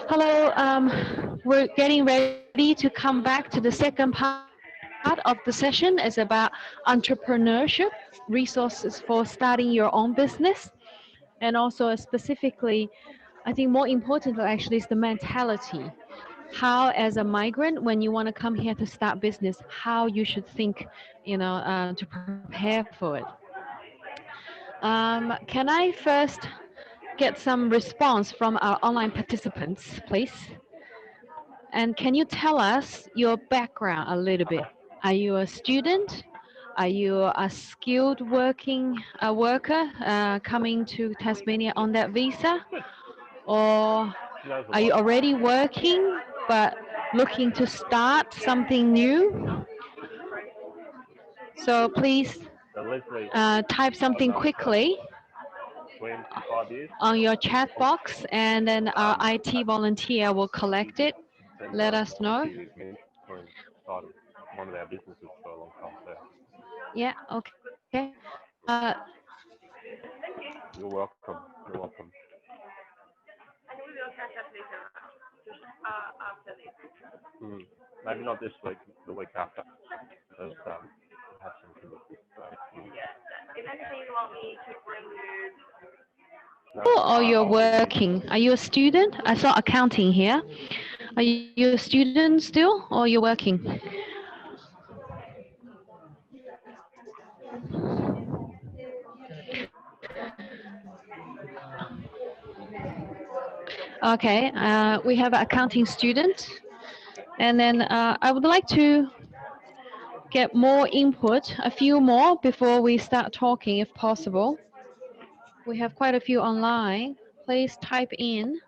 Hello, we're getting ready to come back to the second part of the session. It's about entrepreneurship, resources for starting your own business, and also specifically, I think more important actually is the mentality. How, as a migrant, when you want to come here to start business, how you should think, to prepare for it. Can I first get some response from our online participants, please? And can you tell us your background a little bit? Are you a student? Are you a skilled worker coming to Tasmania on that visa? Or are you already working but looking to start something new? So please type something quickly on your chat box, and then our IT volunteer will collect it. Let us know. Yeah, okay. Uh, You're welcome. You're welcome. Mm. Maybe not this week, the week after. Because I have some commitments. or you're working? Are you a student? I saw accounting here. Are you a student still, or you're working? Okay, we have an accounting student, and then I would like to get more input, a few more before we start talking, if possible. We have quite a few online. Please type in.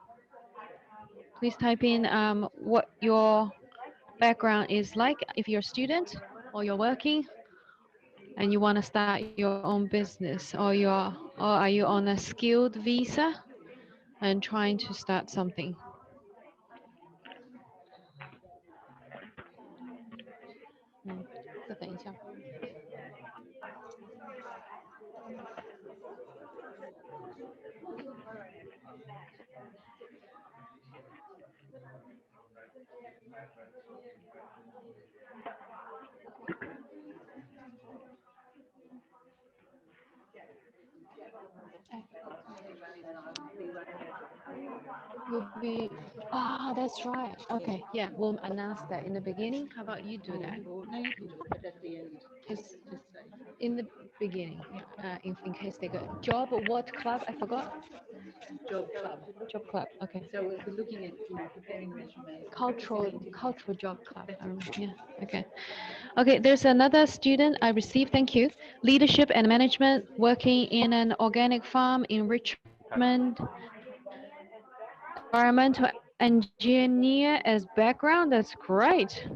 Please type in what your background is like. If you're a student or you're working and you want to start your own business, or are you on a skilled visa and trying to start something.再等一下。Will be, that's right. Okay, yeah, we'll announce that in the beginning. How about you do that? Just in the beginning, in case they go job or what club? I forgot. Job club. Okay. So we'll be looking at preparing resumes. Cultural job club. Yeah. Okay. Okay. There's another student I received. Thank you. Leadership and management, working in an organic farm in Richmond. Environmental engineer as background. That's great.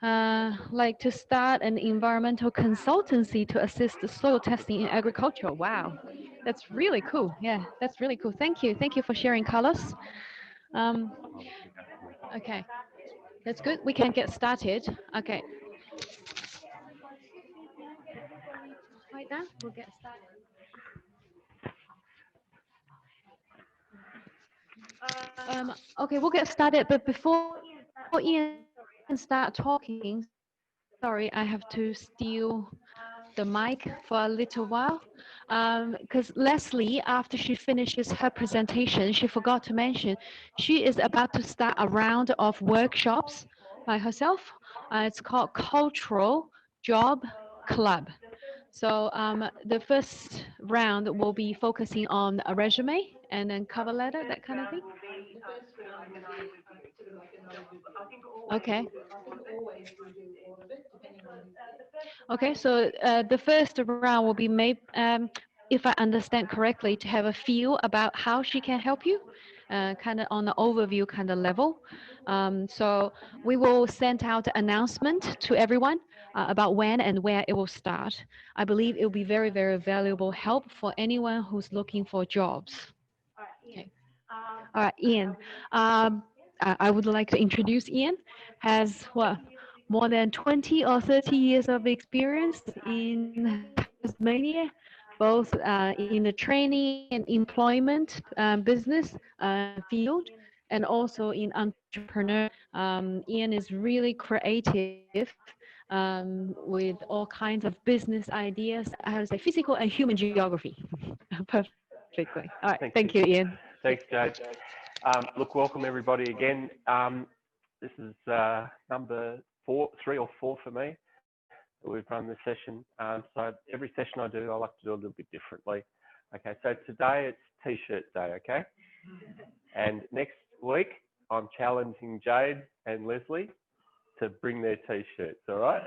Like to start an environmental consultancy to assist the soil testing in agriculture. Wow, that's really cool. Yeah, that's really cool. Thank you. Thank you for sharing, Carlos. Um, okay, that's good. We can get started. Okay. Like that, we'll get started. Okay, we'll get started. But before Ian start talking, sorry, I have to steal the mic for a little while. Because Leslie, after she finishes her presentation, she forgot to mention she is about to start a round of workshops by herself. It's called Cultural Job Club. So the first round will be focusing on a resume and then cover letter, that kind of thing. Okay. Okay, so the first round will be made, if I understand correctly, to have a feel about how she can help you, kind of on the overview kind of level. So we will send out an announcement to everyone about when and where it will start. I believe it will be very, very valuable help for anyone who's looking for jobs. Okay. All right, Ian. I would like to introduce Ian. Has what, more than 20 or 30 years of experience in Tasmania, both both in the training and employment business field, and also in entrepreneur. Ian is really creative with all kinds of business ideas. I have to say physical and human geography. Perfectly. All right. Thank you, Ian. Thanks, Jade. Look, welcome everybody again. This is number 3 or 4 for me. We've run this session. So every session I do, I like to do a little bit differently. Okay, so today it's T-shirt day, okay? And next week, I'm challenging Jade and Leslie to bring their T-shirts, all right?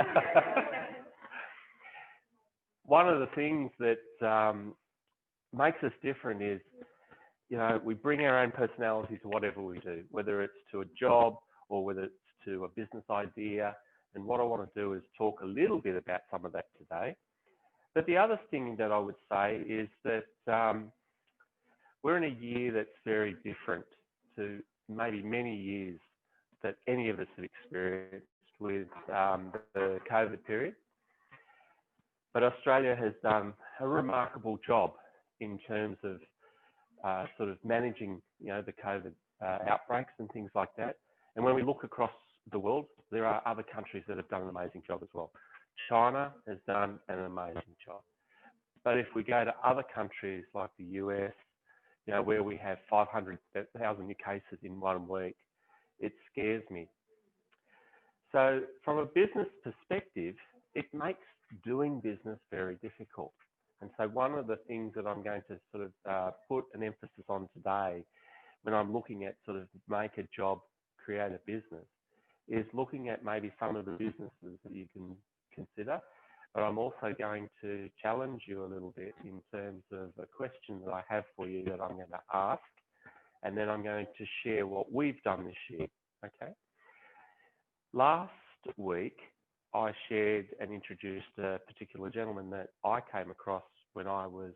One of the things that makes us different is, you know, we bring our own personality to whatever we do, whether it's to a job or whether it's to a business idea. And what I want to do is talk a little bit about some of that today. But the other thing that I would say is that we're in a year that's very different to maybe many years that any of us have experienced with the COVID period. But Australia has done a remarkable job in terms of sort of managing, you know, the COVID outbreaks and things like that. And when we look across the world, there are other countries that have done an amazing job as well. China has done an amazing job. But if we go to other countries like the US, you know, where we have 500,000 new cases in 1 week, it scares me. So from a business perspective, it makes doing business very difficult. And so one of the things that I'm going to sort of put an emphasis on today, when I'm looking at sort of make a job, create a business, is looking at maybe some of the businesses that you can consider. But I'm also going to challenge you a little bit in terms of a question that I have for you that I'm going to ask, and then I'm going to share what we've done this year, okay? Last week, I shared and introduced a particular gentleman that I came across when I was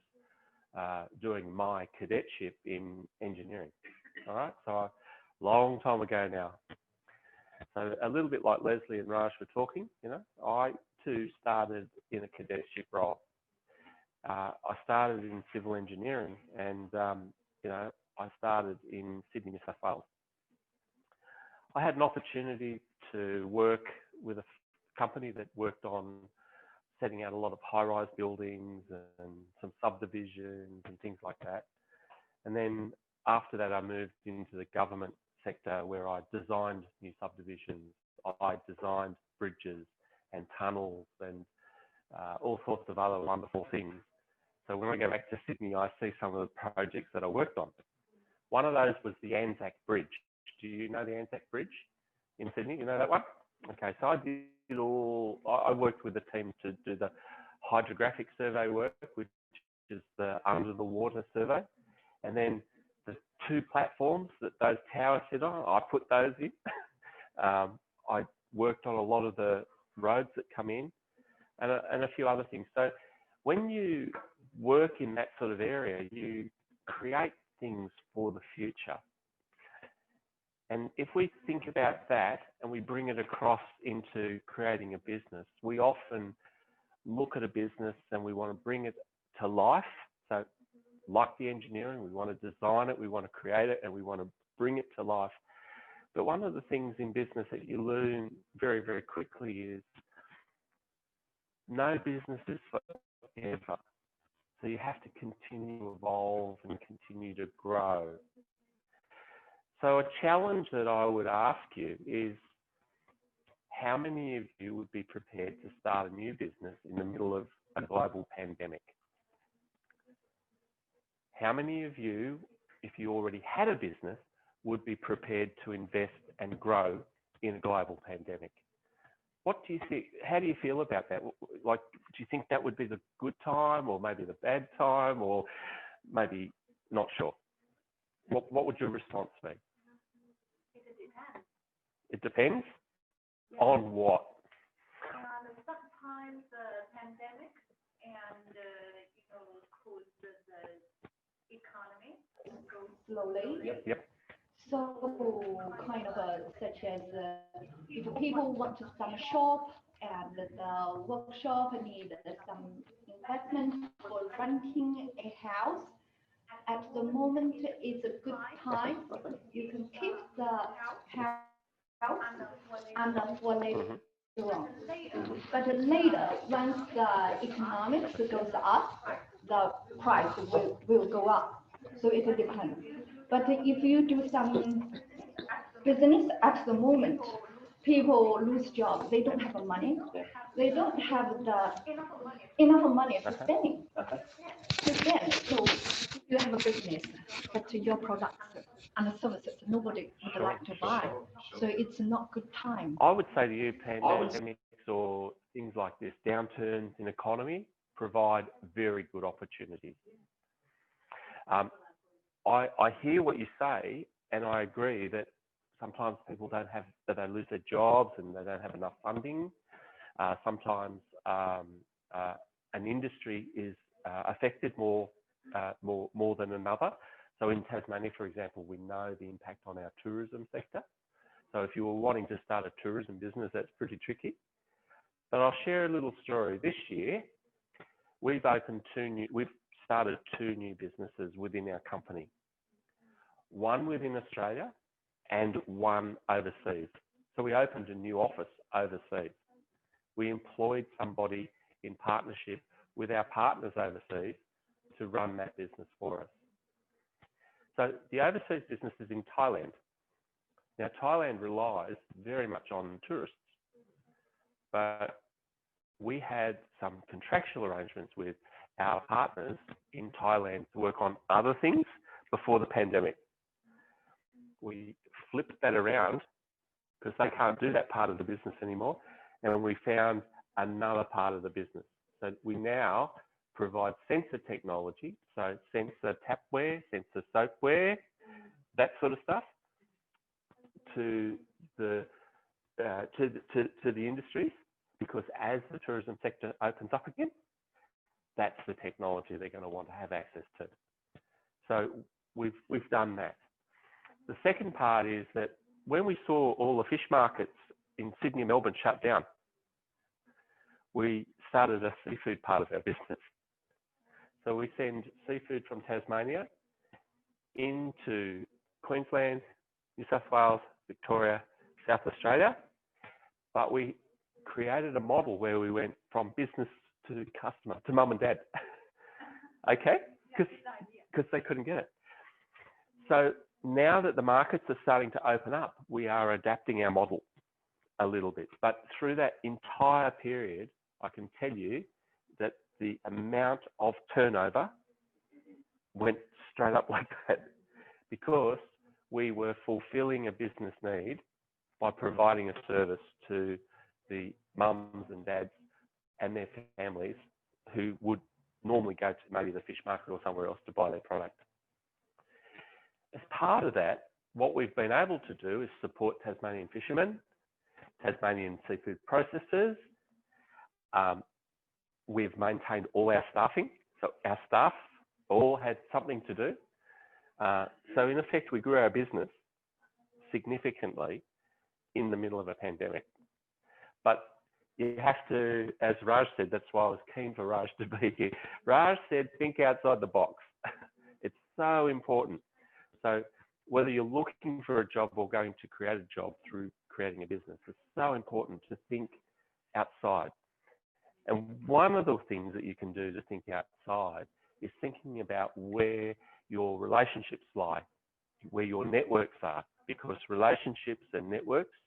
doing my cadetship in engineering, all right? So a long time ago now. So a little bit like Leslie and Raj were talking, you know, I too started in a cadetship role. I started in civil engineering and, you know, I started in Sydney, New South Wales. I had an opportunity to work with a company that worked on setting out a lot of high-rise buildings and some subdivisions and things like that. And then after that, I moved into the government sector where I designed new subdivisions. I designed bridges and tunnels and all sorts of other wonderful things. So when I go back to Sydney, I see some of the projects that I worked on. One of those was the Anzac Bridge. Do you know the Anzac Bridge in Sydney? You know that one? Okay, so I worked with the team to do the hydrographic survey work, which is the under the water survey. And then the 2 platforms that those towers sit on, I put those in. I worked on a lot of the roads that come in and a few other things. So when you work in that sort of area, you create things for the future. And if we think about that and we bring it across into creating a business, we often look at a business and we want to bring it to life. So like the engineering, we want to design it, we want to create it, and we want to bring it to life. But one of the things in business that you learn very, very quickly is no business is forever. So you have to continue to evolve and continue to grow. So a challenge that I would ask you is, how many of you would be prepared to start a new business in the middle of a global pandemic? How many of you, if you already had a business, would be prepared to invest and grow in a global pandemic? What do you think? How do you feel about that? Like, do you think that would be the good time or maybe the bad time or maybe not sure? What would your response be? It depends on what? Sometimes the pandemic and, you know, cause the economy goes slowly. Yep. So kind of such as if people want to start a shop and the workshop need some investment for renting a house. At the moment, it's a good time. You can keep the house and for later on. But later, once the economics goes up, the price will go up. So it depends. But if you do some business at the moment, people lose jobs. They don't have money. They don't have enough money to spending to spend. So you have a business, but your products and services nobody would like to buy. So it's not good time. I would say to you, pandemics or things like this, downturns in economy provide very good opportunities. I hear what you say, and I agree that sometimes people they lose their jobs and they don't have enough funding. Sometimes an industry is affected more than another. So in Tasmania, for example, we know the impact on our tourism sector. So if you were wanting to start a tourism business, that's pretty tricky. But I'll share a little story. This year, we've started 2 new businesses within our company. One within Australia and one overseas. So we opened a new office overseas. We employed somebody in partnership with our partners overseas to run that business for us. So the overseas business is in Thailand. Now, Thailand relies very much on tourists, but we had some contractual arrangements with our partners in Thailand to work on other things before the pandemic. We flipped that around because they can't do that part of the business anymore, and we found another part of the business. So we now provide sensor technology, so sensor tapware, sensor soapware, that sort of stuff, to the industries, because as the tourism sector opens up again, that's the technology they're going to want to have access to. So we've done that. The second part is that when we saw all the fish markets in Sydney and Melbourne shut down, we started a seafood part of our business. So we send seafood from Tasmania into Queensland, New South Wales, Victoria, South Australia, but we created a model where we went from business to customer, to mum and dad. Okay? Because they couldn't get it. So now that the markets are starting to open up, we are adapting our model a little bit. But through that entire period, I can tell you that the amount of turnover went straight up like that, because we were fulfilling a business need by providing a service to the mums and dads and their families who would normally go to maybe the fish market or somewhere else to buy their product. As part of that, what we've been able to do is support Tasmanian fishermen, Tasmanian seafood processors. We've maintained all our staffing, so our staff all had something to do. So in effect, we grew our business significantly in the middle of a pandemic. But you have to, as Raj said, that's why I was keen for Raj to be here. Raj said, think outside the box. It's so important. So whether you're looking for a job or going to create a job through creating a business, it's so important to think outside. And one of the things that you can do to think outside is thinking about where your relationships lie, where your networks are, because relationships and networks,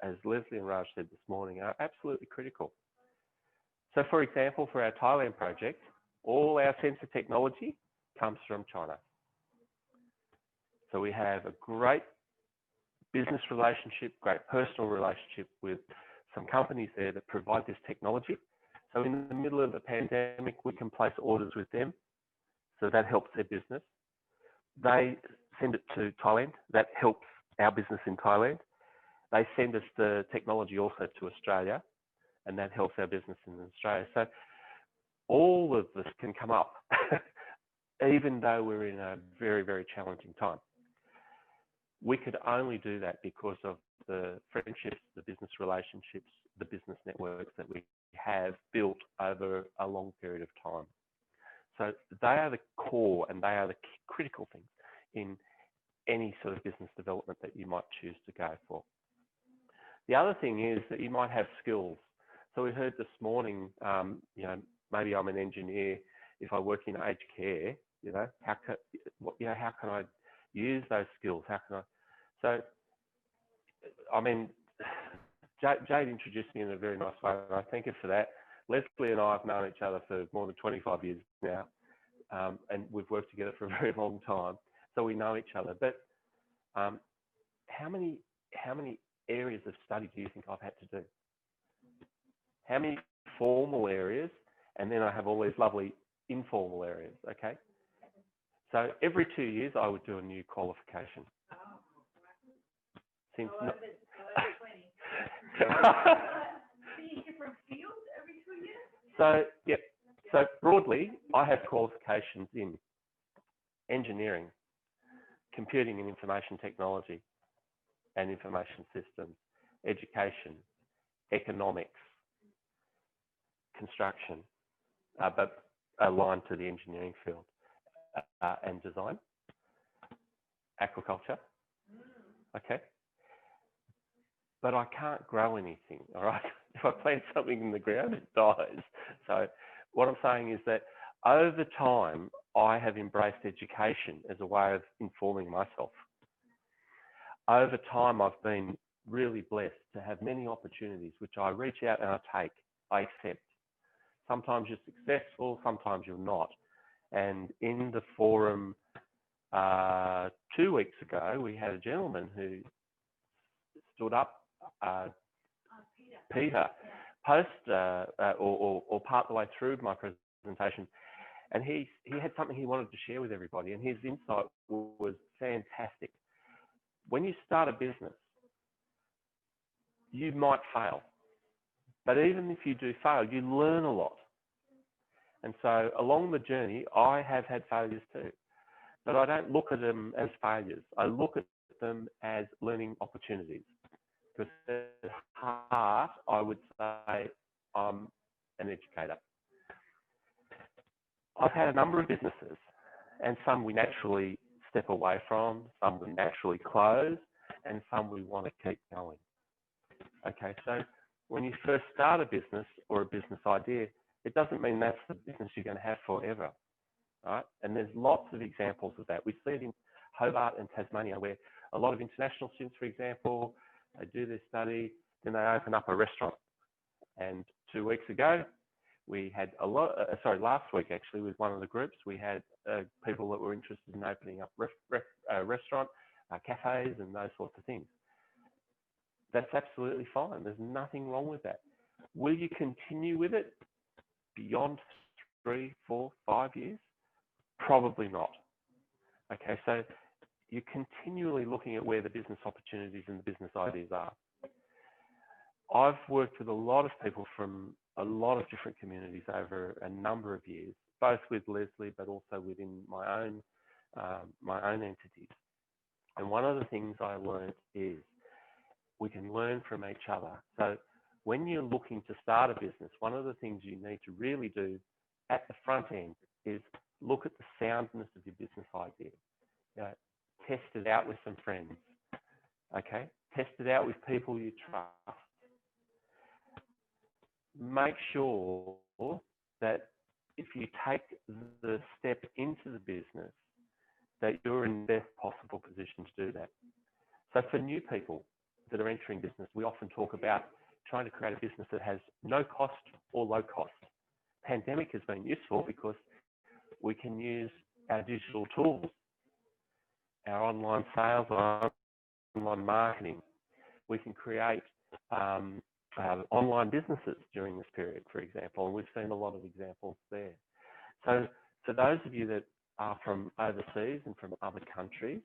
as Leslie and Raj said this morning, are absolutely critical. So for example, for our Thailand project, all our sensor technology comes from China. So we have a great business relationship, great personal relationship with some companies there that provide this technology. So in the middle of the pandemic, we can place orders with them. So that helps their business. They send it to Thailand. That helps our business in Thailand. They send us the technology also to Australia, and that helps our business in Australia. So all of this can come up, even though we're in a very, very challenging time. we could only do that because of the friendships, the business relationships, the business networks that we have built over a long period of time. So they are the core and they are the critical things in any sort of business development that you might choose to go for. The other thing is that you might have skills. So we heard this morning, you know, maybe I'm an engineer. If I work in aged care, you know, how can I use those skills? How can I? So, I mean, Jade introduced me in a very nice way, and I thank her for that. Leslie and I have known each other for more than 25 years now, and we've worked together for a very long time, so we know each other. But how many areas of study do you think I've had to do? How many formal areas? And then I have all these lovely informal areas, okay? So every 2 years, I would do a new qualification. Since different fields every 2 years? So, yeah. So broadly, I have qualifications in engineering, computing and information technology and information systems, education, economics, construction, but aligned to the engineering field, and design, aquaculture, okay? But I can't grow anything, all right? If I plant something in the ground, it dies. So what I'm saying is that over time, I have embraced education as a way of informing myself. Over time, I've been really blessed to have many opportunities, which I reach out and I take, I accept. Sometimes you're successful, sometimes you're not. And in the forum 2 weeks ago, we had a gentleman who stood up, Peter, post or part the way through my presentation, and he had something he wanted to share with everybody, and his insight was fantastic. When you start a business, you might fail, but even if you do fail, you learn a lot. And so along the journey, I have had failures too, but I don't look at them as failures. I look at them as learning opportunities. Because at heart, I would say I'm an educator. I've had a number of businesses, and some we naturally step away from, some we naturally close, and some we want to keep going. Okay, so when you first start a business or a business idea, it doesn't mean that's the business you're going to have forever, right? And there's lots of examples of that. We see it in Hobart and Tasmania, where a lot of international students, for example, they do their study, then they open up a restaurant. And 2 weeks ago, we had last week actually, with one of the groups, we had people that were interested in opening up restaurant, cafes and those sorts of things. That's absolutely fine. There's nothing wrong with that. Will you continue with it beyond 3, 4, 5 years? Probably not. Okay, so you're continually looking at where the business opportunities and the business ideas are. I've worked with a lot of people from a lot of different communities over a number of years, both with Leslie, but also within my own entities. And one of the things I learned is we can learn from each other. So when you're looking to start a business, one of the things you need to really do at the front end is look at the soundness of your business idea. You know, test it out with some friends, okay? Test it out with people you trust. Make sure that if you take the step into the business, that you're in the best possible position to do that. So for new people that are entering business, we often talk about trying to create a business that has no cost or low cost. Pandemic has been useful because we can use our digital tools, our online sales, our online marketing. We can create online businesses during this period, for example, and we've seen a lot of examples there. So for those of you that are from overseas and from other countries,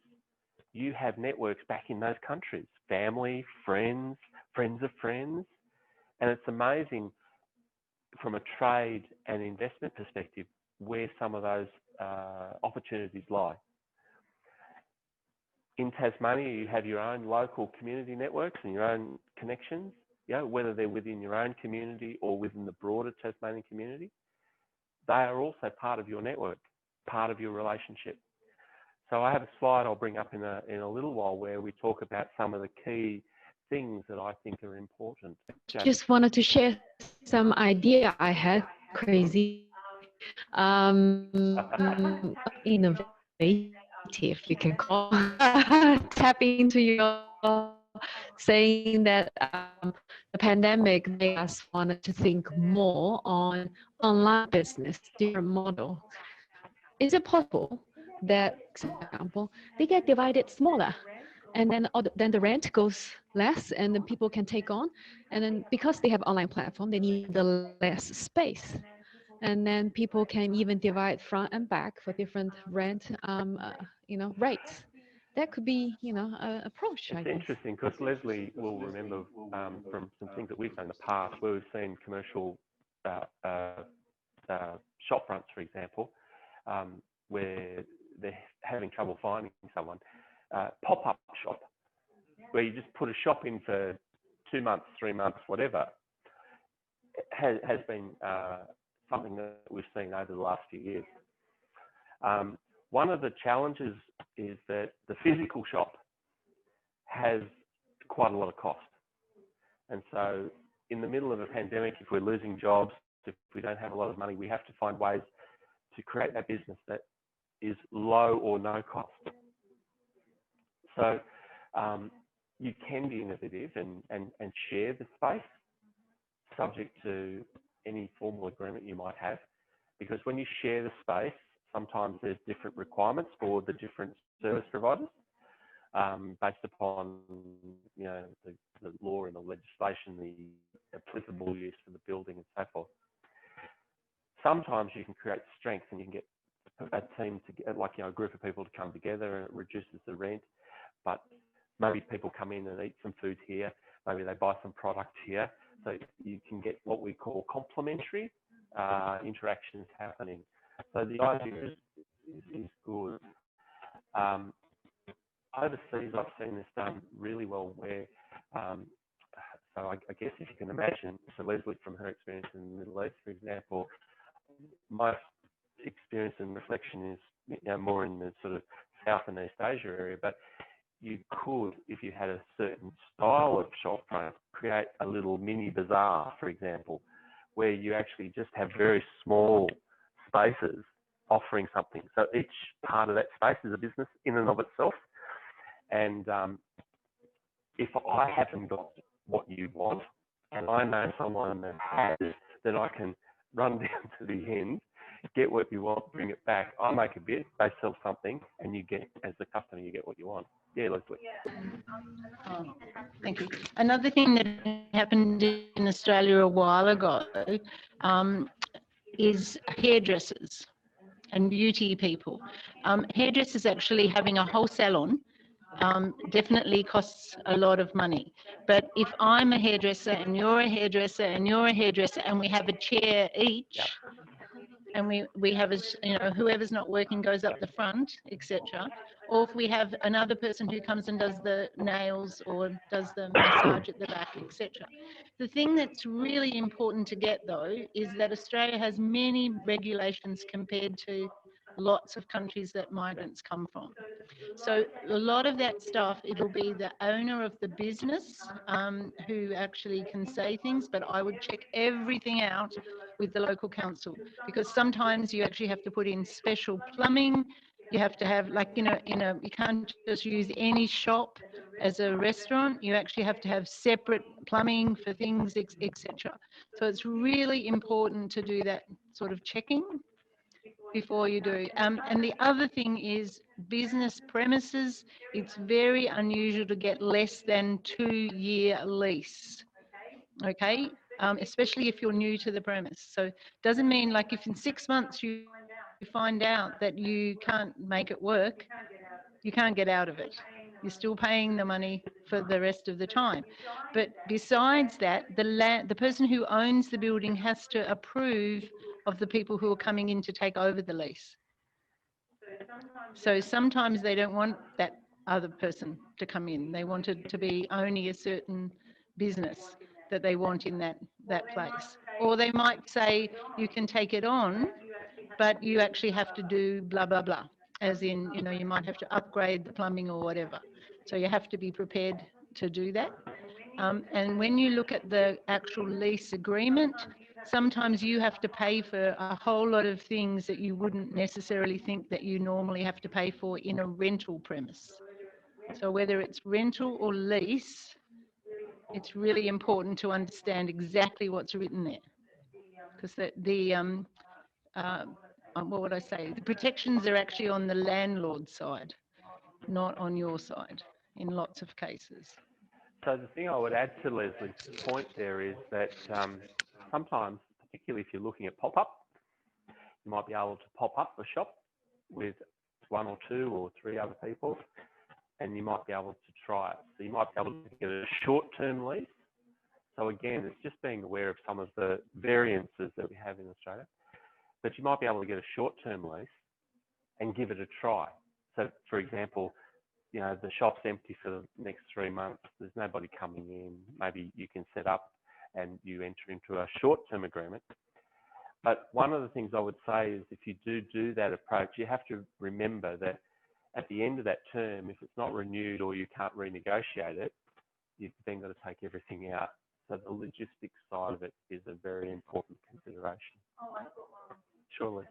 you have networks back in those countries, family, friends, friends of friends, and it's amazing from a trade and investment perspective where some of those opportunities lie. in Tasmania, you have your own local community networks and your own connections, you know, whether they're within your own community or within the broader Tasmanian community. They are also part of your network, part of your relationship. So I have a slide I'll bring up in a little while where we talk about some of the key things that I think are important. Just wanted to share some idea I had, crazy. Innovative, you can call. Tap into your saying that the pandemic made us wanted to think more on online business, different model. Is it possible that, for example, they get divided smaller, and then the rent goes less, and then people can take on, and then because they have online platform, they need the less space, and then people can even divide front and back for different rent, rates. That could be, an approach. It's interesting because Leslie will remember from some things that we've done in the past where we've seen commercial shop fronts, for example, where they're having trouble finding someone. Pop-up shop, where you just put a shop in for 2 months, 3 months, whatever, has been something that we've seen over the last few years. One of the challenges is that the physical shop has quite a lot of cost. And so in the middle of a pandemic, if we're losing jobs, if we don't have a lot of money, we have to find ways to create that business that is low or no cost. So you can be innovative and share the space subject to any formal agreement you might have, because when you share the space, sometimes there's different requirements for the different service providers based upon the law and the legislation, the applicable use for the building and so forth. Sometimes you can create strength and you can get a team to get, a group of people to come together, and it reduces the rent. But maybe people come in and eat some food here, maybe they buy some product here, so you can get what we call complementary interactions happening. So the idea is good. Overseas, I've seen this done really well where, so I guess if you can imagine, so Leslie, from her experience in the Middle East, for example, my experience and reflection is more in the sort of South and East Asia area, but you could, if you had a certain style of shop front, create a little mini bazaar, for example, where you actually just have very small spaces offering something. So each part of that space is a business in and of itself. And if I haven't got what you want, and I know someone that has, then I can run down to the end, get what you want, bring it back. I make a bit, they sell something, and you get, as the customer, you get what you want. Yeah, Leslie. Oh, thank you. Another thing that happened in Australia a while ago is hairdressers and beauty people. Hairdressers actually having a whole salon definitely costs a lot of money. But if I'm a hairdresser and you're a hairdresser and you're a hairdresser and we have a chair each, yep, and we have whoever's not working goes up the front, etc. Or if we have another person who comes and does the nails or does the massage at the back, etc. The thing that's really important to get, though, is that Australia has many regulations compared to lots of countries that migrants come from. So a lot of that stuff, it'll be the owner of the business who actually can say things, but I would check everything out with the local council, because sometimes you actually have to put in special plumbing. You have to have, you can't just use any shop as a restaurant. You actually have to have separate plumbing for things, etc. So it's really important to do that sort of checking before you do. And the other thing is business premises. It's very unusual to get less than 2-year lease. Okay, especially if you're new to the premise. So it doesn't mean like if in 6 months you find out that you can't make it work, you can't get out of it. You're still paying the money for the rest of the time. But besides that, the person who owns the building has to approve of the people who are coming in to take over the lease. So sometimes they don't want that other person to come in. They wanted to be only a certain business that they want in that place. Or they might say, you can take it on, but you actually have to do blah, blah, blah. As in, you know, you might have to upgrade the plumbing or whatever. So you have to be prepared to do that. And when you look at the actual lease agreement, sometimes you have to pay for a whole lot of things that you wouldn't necessarily think that you normally have to pay for in a rental premise. So whether it's rental or lease, it's really important to understand exactly what's written there. Because what would I say? The protections are actually on the landlord side, not on your side in lots of cases. So the thing I would add to Leslie's point there is that sometimes, particularly if you're looking at pop-up, you might be able to pop up a shop with 1 or 2 or 3 other people, and you might be able to try it. So you might be able to get a short-term lease. So again, it's just being aware of some of the variances that we have in Australia. But you might be able to get a short-term lease and give it a try. So for example, you know, the shop's empty for the next 3 months. There's nobody coming in. Maybe you can set up and you enter into a short-term agreement. But one of the things I would say is if you do that approach, you have to remember that at the end of that term, if it's not renewed or you can't renegotiate it, you've then got to take everything out. So the logistics side of it is a very important consideration. Sure,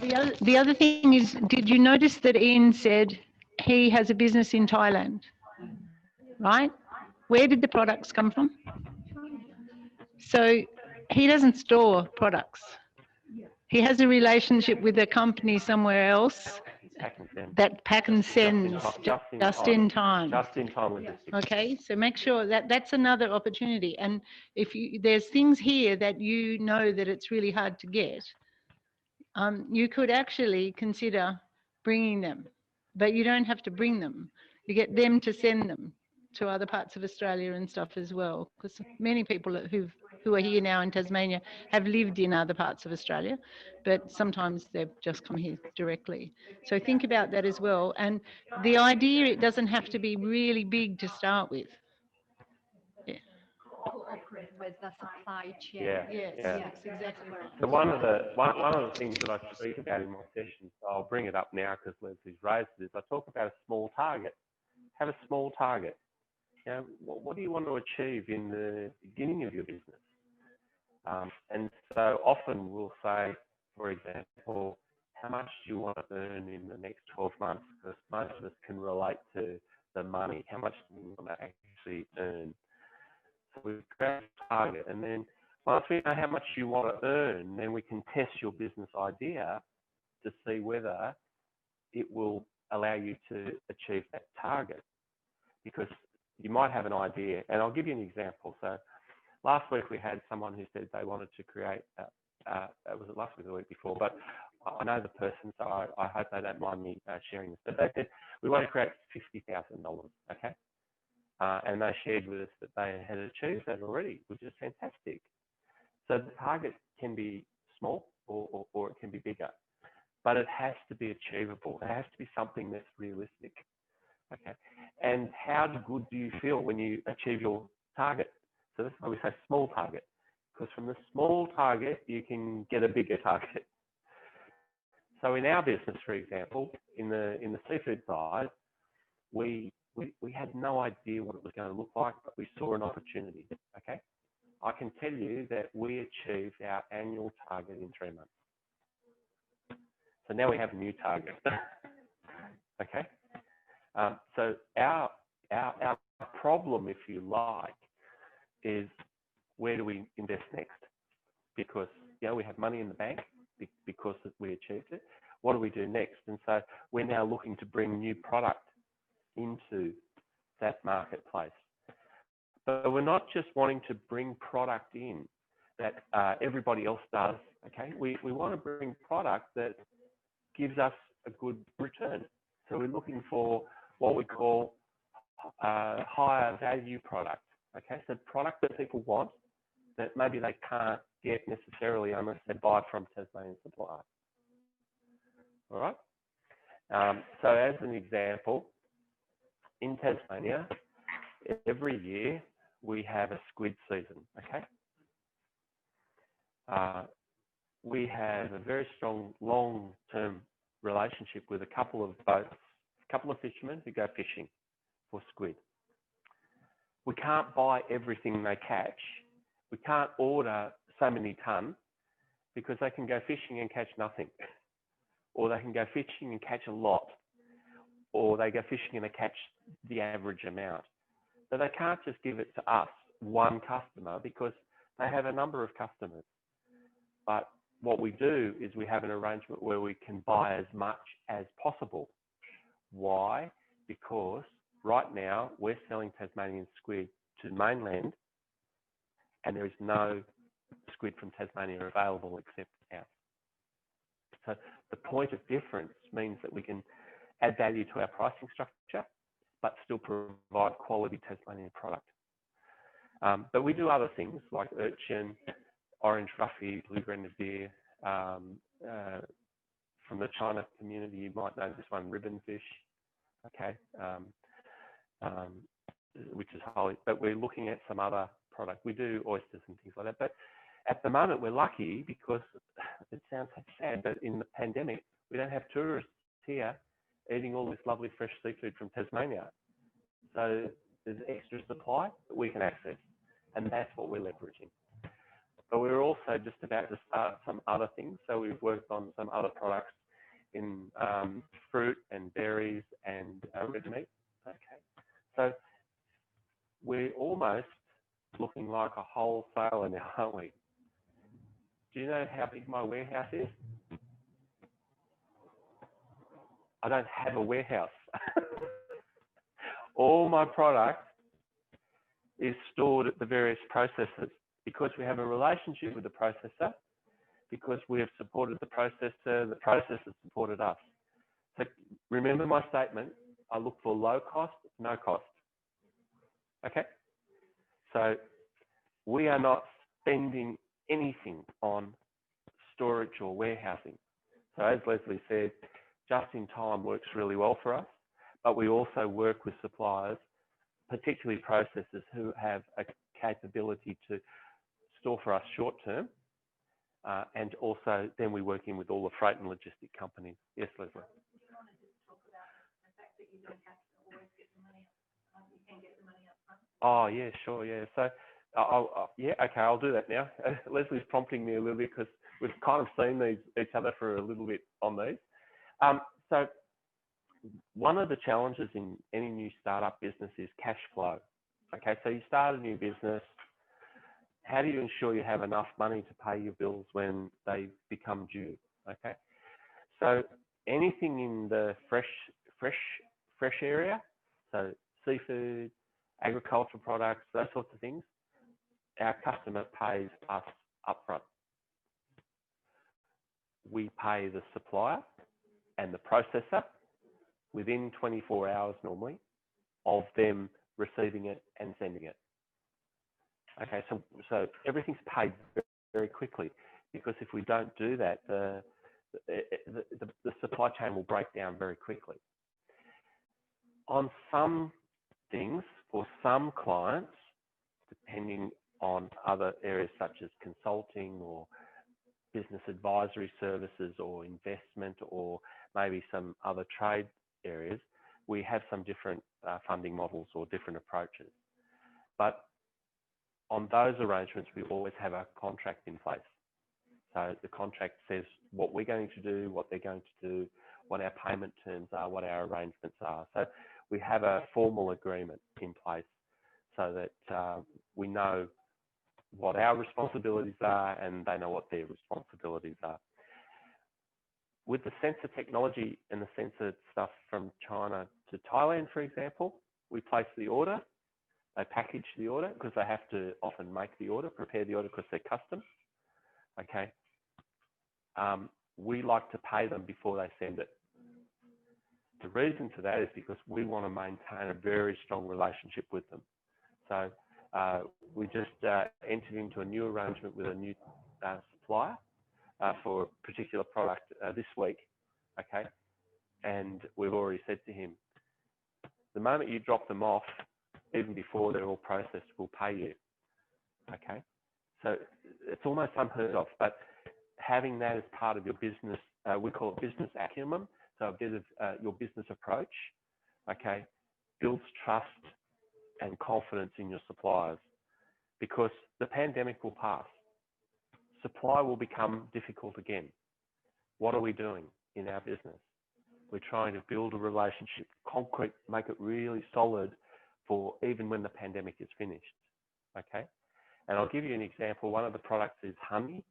Leslie. The other thing is, did you notice that Ian said he has a business in Thailand, right? Where did the products come from? So he doesn't store products. He has a relationship with a company somewhere else that pack and sends just in time. Just in time logistics. Okay, so make sure that that's another opportunity. And if there's things here that you know that it's really hard to get, you could actually consider bringing them, but you don't have to bring them. You get them to send them to other parts of Australia and stuff as well, because many people who are here now in Tasmania have lived in other parts of Australia, but sometimes they've just come here directly. So think about that as well. And the idea, it doesn't have to be really big to start with. Cooperate with the supply chain. Yeah, Yes, yeah. that's exactly right. So one of the things that I speak about in my sessions, so I'll bring it up now because Leslie's raised it, is I talk about a small target. Have a small target. You know, what do you want to achieve in the beginning of your business? And so often we'll say, for example, how much do you want to earn in the next 12 months? Because most of us can relate to the money. How much do you want to actually earn? So we create a target, and then once we know how much you want to earn, then we can test your business idea to see whether it will allow you to achieve that target. Because you might have an idea, and I'll give you an example. So last week we had someone who said they wanted to create, was it last week or the week before, but I know the person, so I hope they don't mind me sharing this. But they said, we want to create $50,000, okay? And they shared with us that they had achieved that already, which is fantastic. So the target can be small or it can be bigger, but it has to be achievable. It has to be something that's realistic. Okay. And how good do you feel when you achieve your target? So that's why we say small target, because from the small target, you can get a bigger target. So in our business, for example, in the seafood side, we had no idea what it was going to look like, but we saw an opportunity. Okay. I can tell you that we achieved our annual target in 3 months. So now we have a new target. Okay. So our problem, if you like, is where do we invest next? Because we have money in the bank because we achieved it. What do we do next? And so we're now looking to bring new product into that marketplace. But we're not just wanting to bring product in that everybody else does. Okay, we want to bring product that gives us a good return. So we're looking for what we call higher value product. Okay, so product that people want that maybe they can't get necessarily unless they buy from Tasmanian supplier. All right, So as an example, in Tasmania, every year we have a squid season, okay? We have a very strong long-term relationship with a couple of boats, a couple of fishermen who go fishing for squid. We can't buy everything they catch. We can't order so many tonnes because they can go fishing and catch nothing. Or they can go fishing and catch a lot. Or they go fishing and they catch the average amount. So they can't just give it to us, one customer, because they have a number of customers. But what we do is we have an arrangement where we can buy as much as possible. Why? Because right now we're selling Tasmanian squid to mainland and there is no squid from Tasmania available except ours. So the point of difference means that we can add value to our pricing structure, but still provide quality Tasmanian product. But we do other things like urchin, orange ruffy, blue grenadier. From the China community, you might know this one, ribbonfish. Okay, which is holy. But we're looking at some other product. We do oysters and things like that. But at the moment, we're lucky because it sounds so sad, but in the pandemic, we don't have tourists here eating all this lovely fresh seafood from Tasmania. So there's extra supply that we can access, and that's what we're leveraging. But we're also just about to start some other things. So we've worked on some other products in fruit and berries and red meat. Okay, so we're almost looking like a wholesaler now, aren't we? Do you know how big my warehouse is? I don't have a warehouse. All my product is stored at the various processors because we have a relationship with the processor, because we have supported the processor supported us. So remember my statement, I look for low cost, no cost. Okay? So we are not spending anything on storage or warehousing. So as Leslie said, just in time works really well for us, but we also work with suppliers, particularly processors who have a capability to store for us short term, and also then we work in with all the freight and logistic companies. Yes, Leslie. I just wanted to talk about the fact that you don't have to always get the money up. You can get the money up front. Oh yeah, sure, yeah. So yeah, okay, I'll do that now. Leslie's prompting me a little bit because we've kind of seen each other for a little bit on these. So one of the challenges in any new startup business is cash flow. Okay, so you start a new business. How do you ensure you have enough money to pay your bills when they become due? Okay, so anything in the fresh area, so seafood, agricultural products, those sorts of things, our customer pays us upfront. We pay the supplier and the processor within 24 hours normally of them receiving it and sending it. Okay, so everything's paid very quickly, because if we don't do that, the supply chain will break down very quickly. On some things, for some clients, depending on other areas such as consulting or business advisory services or investment or maybe some other trade areas, we have some different funding models or different approaches. But on those arrangements, we always have a contract in place. So the contract says what we're going to do, what they're going to do, what our payment terms are, what our arrangements are. So we have a formal agreement in place so that we know what our responsibilities are and they know what their responsibilities are. With the sensor technology and the sensor stuff from China to Thailand, for example, we place the order, they package the order because they have to often make the order, prepare the order because they're custom. Okay. We like to pay them before they send it. The reason for that is because we want to maintain a very strong relationship with them. So we just entered into a new arrangement with a new supplier for a particular product this week. Okay, And we've already said to him, the moment you drop them off, even before they're all processed, we'll pay you. Okay? So it's almost unheard of, but having that as part of your business, we call it business acumen, so a bit of your business approach, okay, builds trust and confidence in your suppliers, because the pandemic will pass. Supply will become difficult again. What are we doing in our business? We're trying to build a relationship, concrete, make it really solid for even when the pandemic is finished, okay? And I'll give you an example. One of the products is honey.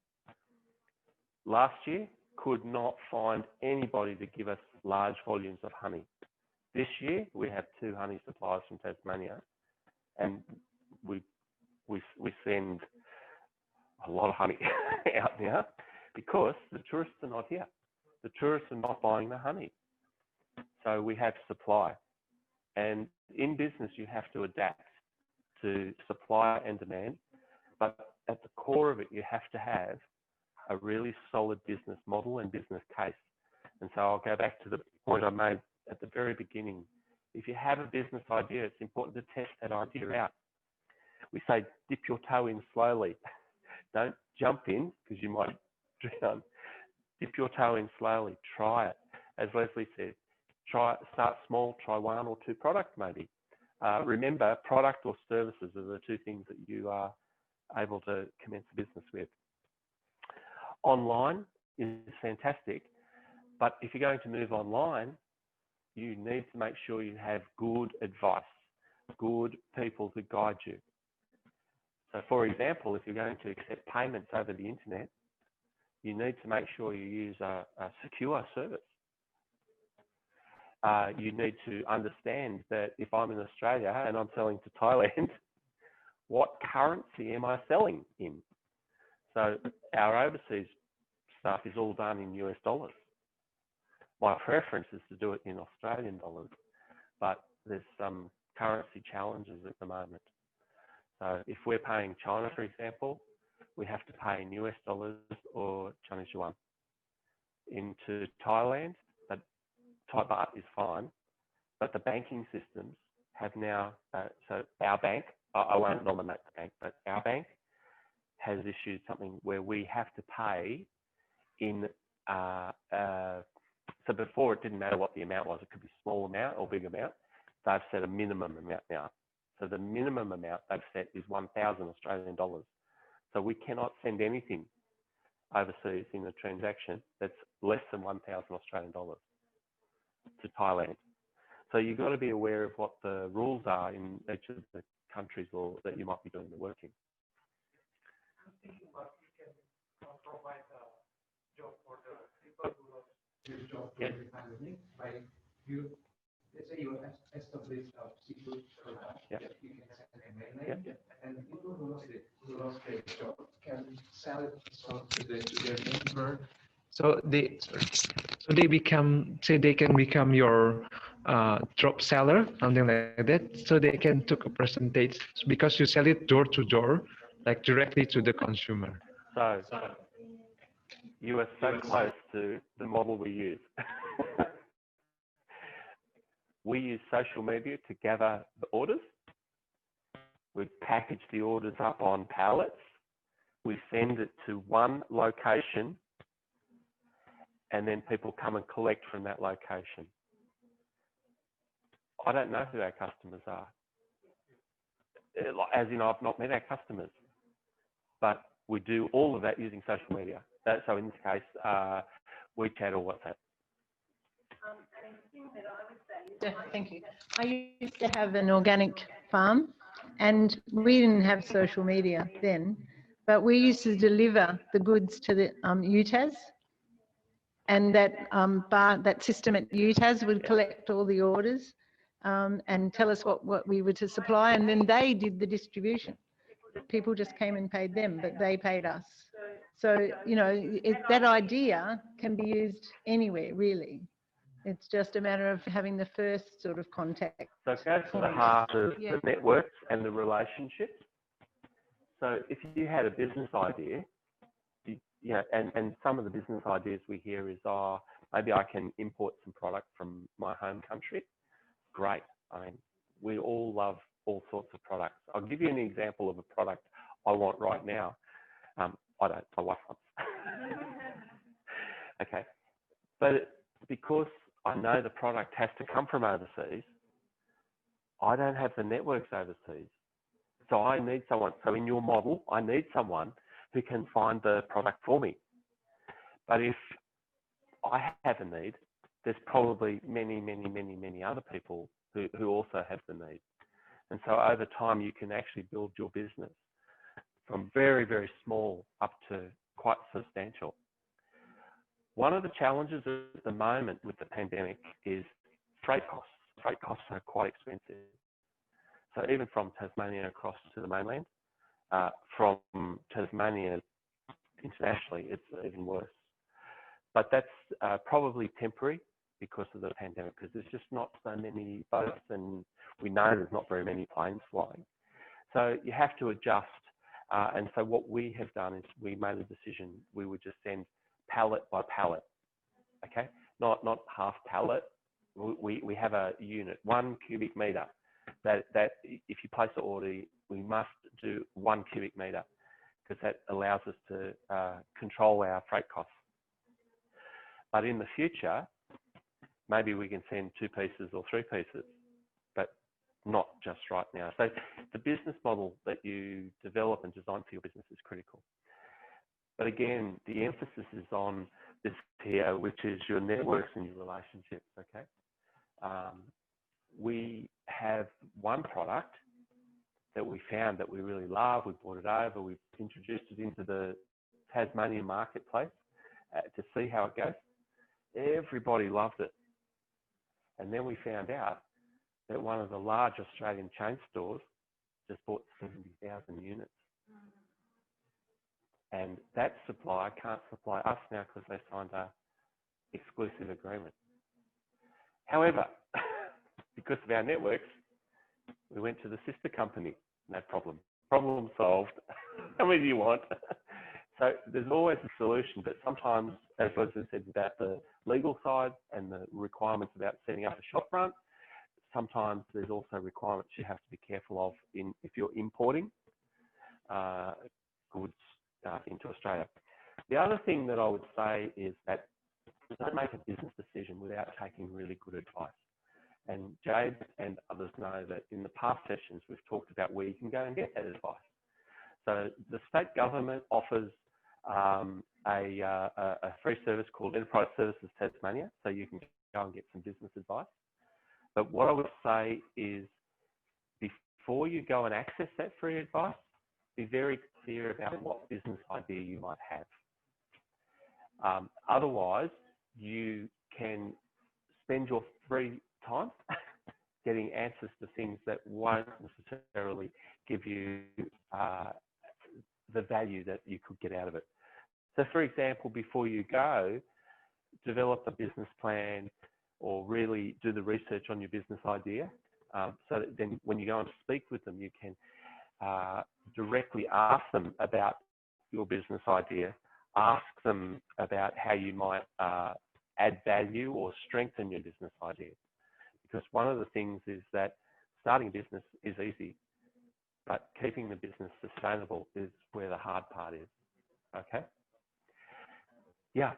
Last year, could not find anybody to give us large volumes of honey. This year, we have 2 honey suppliers from Tasmania, and we send a lot of honey out now because the tourists are not here. The tourists are not buying the honey. So we have supply. And in business, you have to adapt to supply and demand. But at the core of it, you have to have a really solid business model and business case. And so I'll go back to the point I made at the very beginning. If you have a business idea, it's important to test that idea out. We say, dip your toe in slowly. Don't jump in because you might drown. Dip your toe in slowly. Try it. As Leslie said, start small, try 1 or 2 products maybe. Remember, product or services are the 2 things that you are able to commence a business with. Online is fantastic, but if you're going to move online, you need to make sure you have good advice, good people to guide you. So for example, if you're going to accept payments over the internet, you need to make sure you use a secure service. You need to understand that if I'm in Australia and I'm selling to Thailand, what currency am I selling in? So our overseas stuff is all done in US dollars. My preference is to do it in Australian dollars, but there's some currency challenges at the moment. So if we're paying China, for example, we have to pay in US dollars or Chinese yuan. Into Thailand, but Thai baht is fine, but the banking systems have now, so our bank, I won't nominate the bank, but our bank has issued something where we have to pay in, so before it didn't matter what the amount was, it could be small amount or big amount. They've set a minimum amount now. So the minimum amount they've set is 1,000 Australian dollars. So we cannot send anything overseas in a transaction that's less than 1,000 Australian dollars to Thailand. So you've got to be aware of what the rules are in each of the countries or that you might be doing the work in. I'm thinking about you can provide a job for the people who lost their job during the pandemic. Like you, let's say you establish a seafood product that you can send a mail name, and people who lost their job can sell it to their neighbor. So they can become your drop seller, something like that. So they can take a percentage because you sell it door to door, like directly to the consumer. So you are so close to the model we use. We use social media to gather the orders. We package the orders up on pallets. We send it to one location, and then people come and collect from that location. I don't know who our customers are. As in, I've not met our customers, but we do all of that using social media. So in this case, WeChat or WhatsApp. Thank you. I used to have an organic farm, and we didn't have social media then, but we used to deliver the goods to the UTAS, and that system at UTAS would collect all the orders and tell us what we were to supply, and then they did the distribution. People just came and paid them, but they paid us. So, you know, that idea can be used anywhere, really. It's just a matter of having the first sort of contact. So it goes to the heart of the networks and the relationships. So if you had a business idea, and some of the business ideas we hear is, maybe I can import some product from my home country. Great. I mean, we all love all sorts of products. I'll give you an example of a product I want right now. I don't, my wife wants. Okay. But because I know the product has to come from overseas, I don't have the networks overseas. So I need someone. So in your model, I need someone who can find the product for me. But if I have a need, there's probably many, many, many, many other people who also have the need. And so over time, you can actually build your business from very, very small up to quite substantial. One of the challenges at the moment with the pandemic is freight costs. Freight costs are quite expensive. So even from Tasmania across to the mainland, from Tasmania internationally, it's even worse. But that's probably temporary because of the pandemic, because there's just not so many boats, and we know there's not very many planes flying. So you have to adjust. And so what we have done is we made a decision. We would just send pallet by pallet, okay? Not half pallet. We have a unit, 1 cubic meter, that if you place an order, we must do 1 cubic meter, because that allows us to control our freight costs. But in the future, maybe we can send 2 pieces or 3 pieces, but not just right now. So the business model that you develop and design for your business is critical. But again, the emphasis is on this here, which is your networks and your relationships, okay? We have one product that we found that we really love. We brought it over, we've introduced it into the Tasmanian marketplace to see how it goes. Everybody loved it. And then we found out that one of the large Australian chain stores just bought 70,000 units. And that supplier can't supply us now because they signed an exclusive agreement. However, because of our networks, we went to the sister company. No problem. Problem solved. How many do you want? So there's always a solution, but sometimes, as Leslie said, about the legal side and the requirements about setting up a shop front, sometimes there's also requirements you have to be careful of if you're importing goods into Australia. The other thing that I would say is that don't make a business decision without taking really good advice. And Jade and others know that in the past sessions, we've talked about where you can go and get that advice. So the state government offers a free service called Enterprise Services Tasmania, so you can go and get some business advice. But what I would say is before you go and access that free advice, be very clear about what business idea you might have. Otherwise, you can spend your free time getting answers to things that won't necessarily give you the value that you could get out of it. So for example, before you go, develop a business plan or really do the research on your business idea, so that then when you go and speak with them, you can directly ask them about your business idea, ask them about how you might add value or strengthen your business idea. Because one of the things is that starting a business is easy, but keeping the business sustainable is where the hard part is, okay? Yeah.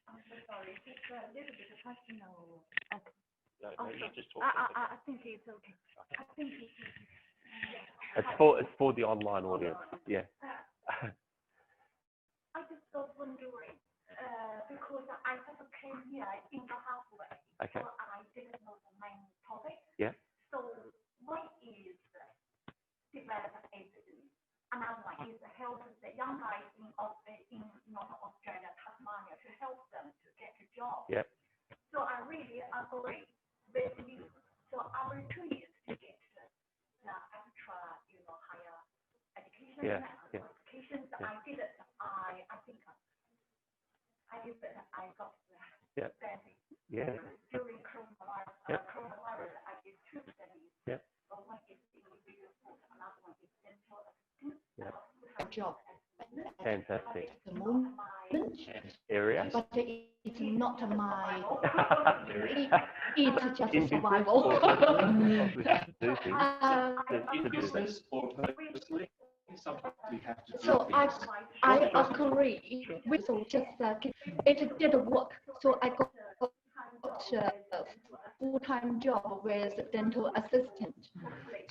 I'm so sorry, just a little bit of personal. No, you just talk. I think it's okay. I think it's okay. It's for the online audience, yeah. I just was wondering, because I just came here in the halfway, Okay. so I didn't know the main topic. Yeah. So what is development agency? Another one is help the young guys in North Australia, Tasmania, to help them to get a job. Yeah. So I really agree with you. So our 2 years to get the extra, higher education, qualifications. Yeah. I think I did that. I got Yeah. benefit. Yeah. During coronavirus, I did 2 studies. Yeah. So one is individual food, another one is dental assistant. Yeah. Job. Fantastic. The moment area? but it's not my. It's just In business survival. or personally? We have to do things Uh, to do that. Business or personally, sometimes we have to do So things. I agree with so just that it did work. So I got a full-time job with dental assistant.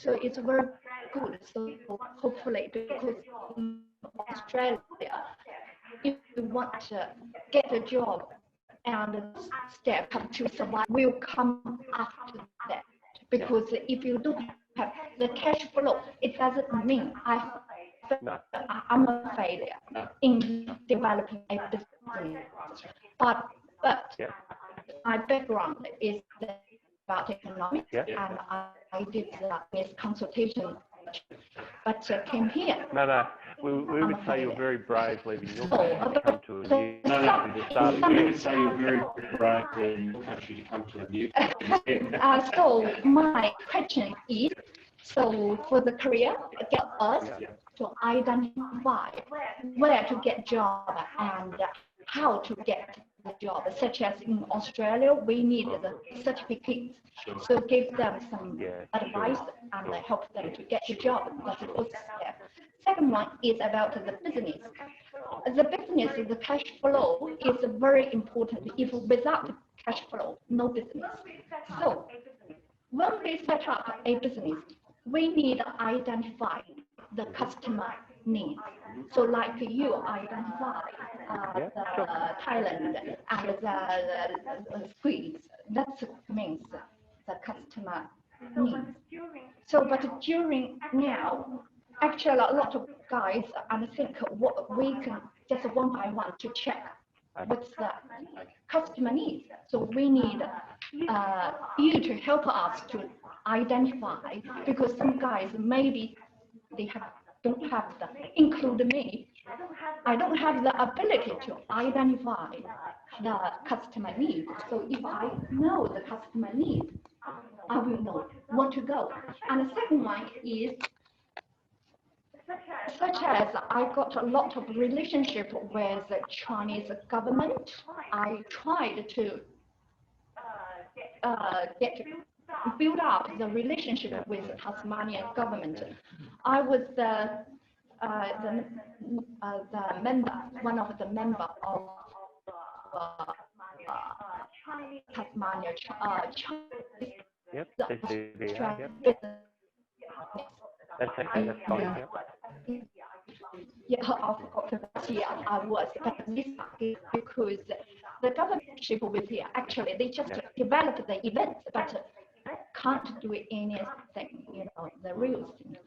So it's very good. So hopefully, because in Australia, if you want to get a job and the step to survive will come after that. Because if you don't have the cash flow, it doesn't mean No. I'm a failure in developing a business. But Yeah. my background is about economics, Yeah. and I did this consultation, but came here. No. We would say you're very brave leaving your country to come to a new country to start We again. would say you're very brave in your country to come to a new country. So my question is, so for the career, get us to identify where to get job and how to get the job, such as in Australia, we need the certificates. So give them some advice and help them to get the job. That's the first step. Second one is about the business. The business, the cash flow is very important. If without cash flow, no business. So when we set up a business, we need to identify the customer needs. So like you identify the Thailand and the Swedes, that means the customer needs. So but during now, actually a lot of guys and think what we can just one by one to check what's the customer needs. So we need you to help us to identify, because some guys maybe they don't have the, include me, I don't have the ability to identify the customer needs. So if I know the customer needs, I will know where to go. And the second one is such as I got a lot of relationship with the Chinese government. I tried to build up the relationship with the Tasmanian government. I was the member, one of the member of Tasmania Chinese. Yep. Yep. That's okay. That's fine. Yep. Yeah, I forgot that year I was, but this is because the government with here, actually, they just develop the events, but can't do anything, the real thing.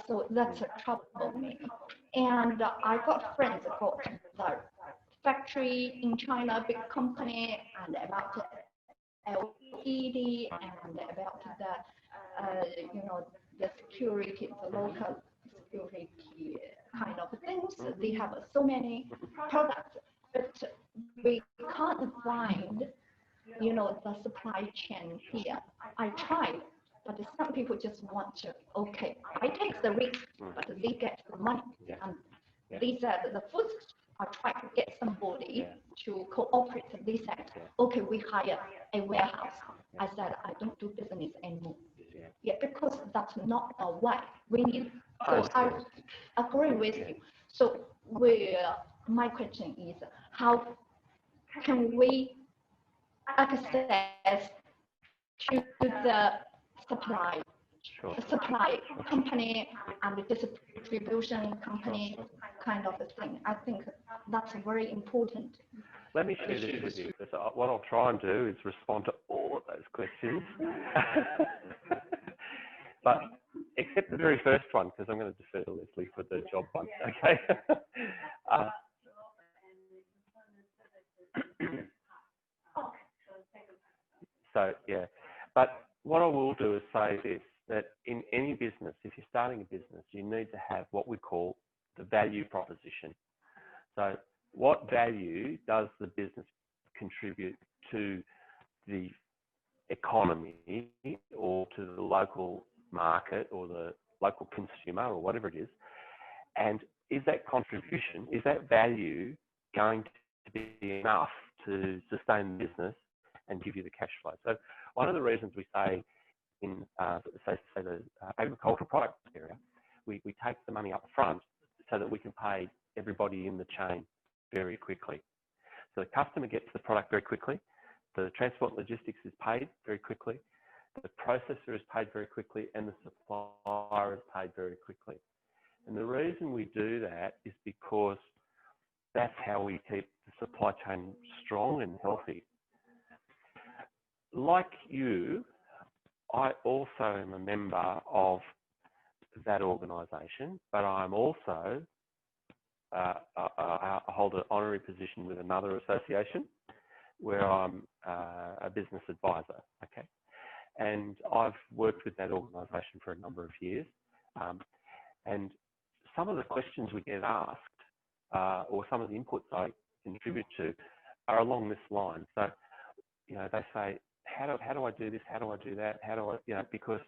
So that's a trouble me. And I got friends got the factory in China, big company, and about LED and about the security, the local security kind of things. They have so many products, but we can't find, the supply chain here. I tried, but some people just want to, okay, I take the risk, but they get the money. And they said the first I tried to get somebody to cooperate. They said, okay, we hire a warehouse. I said, I don't do business anymore. Yeah, because that's not a way we need. So I agree with you. So my question is, how can we access to the supply company and the distribution company kind of a thing? I think that's very important. Let me share this with you, because what I'll try and do is respond to all of those questions. But except the very first one, because I'm going to defer to Leslie for the job one, okay? So, yeah. But what I will do is say this, that in any business, if you're starting a business, you need to have what we call the value proposition. So what value does the business contribute to the economy or to the local market or the local consumer or whatever it is? And is that contribution, is that value going to be enough to sustain the business and give you the cash flow. So one of the reasons we say in say the agricultural product area, we take the money up front so that we can pay everybody in the chain very quickly. So the customer gets the product very quickly, the transport and logistics is paid very quickly, the processor is paid very quickly, and the supplier is paid very quickly. And the reason we do that is because that's how we keep the supply chain strong and healthy. Like you, I also am a member of that organisation, but I'm also I hold an honorary position with another association where I'm a business advisor, okay? And I've worked with that organisation for a number of years. And some of the questions we get asked, or some of the inputs I contribute to, are along this line. So, you know, they say, how do I do this? How do I do that? How do I, you know, because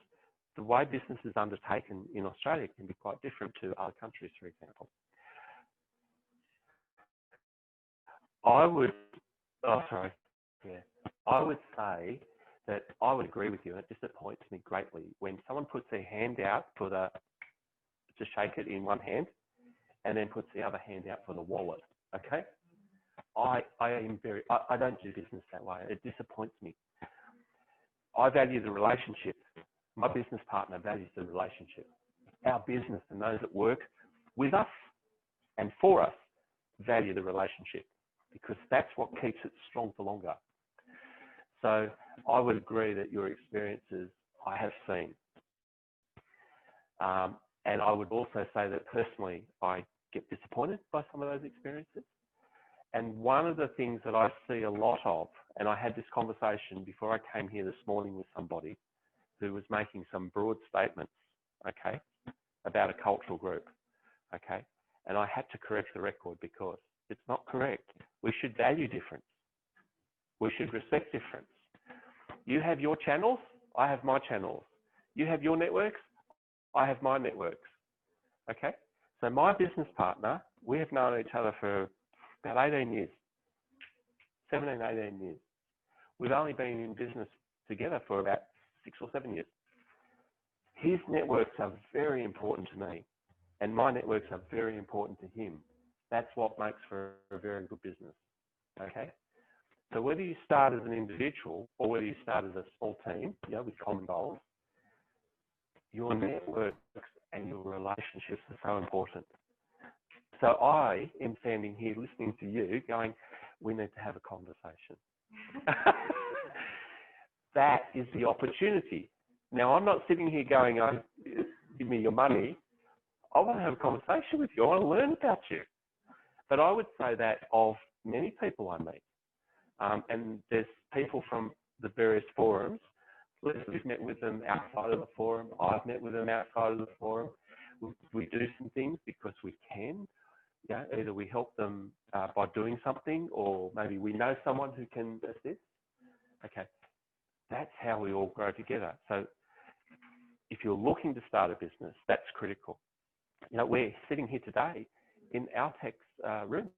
the way business is undertaken in Australia can be quite different to other countries, for example. I would say that I would agree with you, and it disappoints me greatly when someone puts their hand out for to shake it in one hand and then puts the other hand out for the wallet, okay? I don't do business that way. It disappoints me. I value the relationship. My business partner values the relationship. Our business and those that work with us and for us value the relationship, because that's what keeps it strong for longer. So I would agree that your experiences I have seen. And I would also say that personally, I get disappointed by some of those experiences. And one of the things that I see a lot of, and I had this conversation before I came here this morning with somebody who was making some broad statements, okay, about a cultural group, okay? And I had to correct the record because it's not correct. We should value difference. We should respect difference. You have your channels, I have my channels. You have your networks, I have my networks, okay? So my business partner, we have known each other for about 18 years, 17, 18 years. We've only been in business together for about 6 or 7 years. His networks are very important to me, and my networks are very important to him. That's what makes for a very good business, okay? So whether you start as an individual or whether you start as a small team, you know, with common goals, your networks and your relationships are so important. So I am standing here listening to you going, we need to have a conversation. That is the opportunity. Now, I'm not sitting here going, oh, give me your money. I want to have a conversation with you. I want to learn about you. But I would say that of many people I meet. And there's people from the various forums. We've met with them outside of the forum. I've met with them outside of the forum. We do some things because we can. Yeah, either we help them by doing something, or maybe we know someone who can assist. Okay, that's how we all grow together. So if you're looking to start a business, that's critical. You know, we're sitting here today in Altec's room.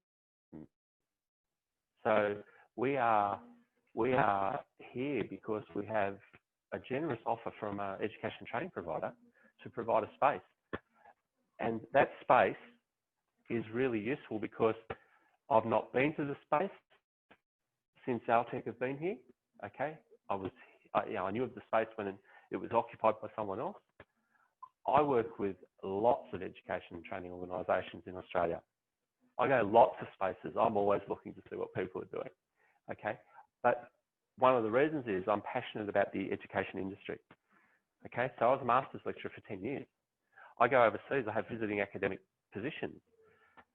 So we are here because we have a generous offer from an education training provider to provide a space. And that space is really useful because I've not been to the space since Altec have been here, okay? I knew of the space when it was occupied by someone else. I work with lots of education and training organisations in Australia. I go lots of spaces. I'm always looking to see what people are doing, okay? But one of the reasons is I'm passionate about the education industry, okay? So I was a master's lecturer for 10 years. I go overseas, I have visiting academic positions.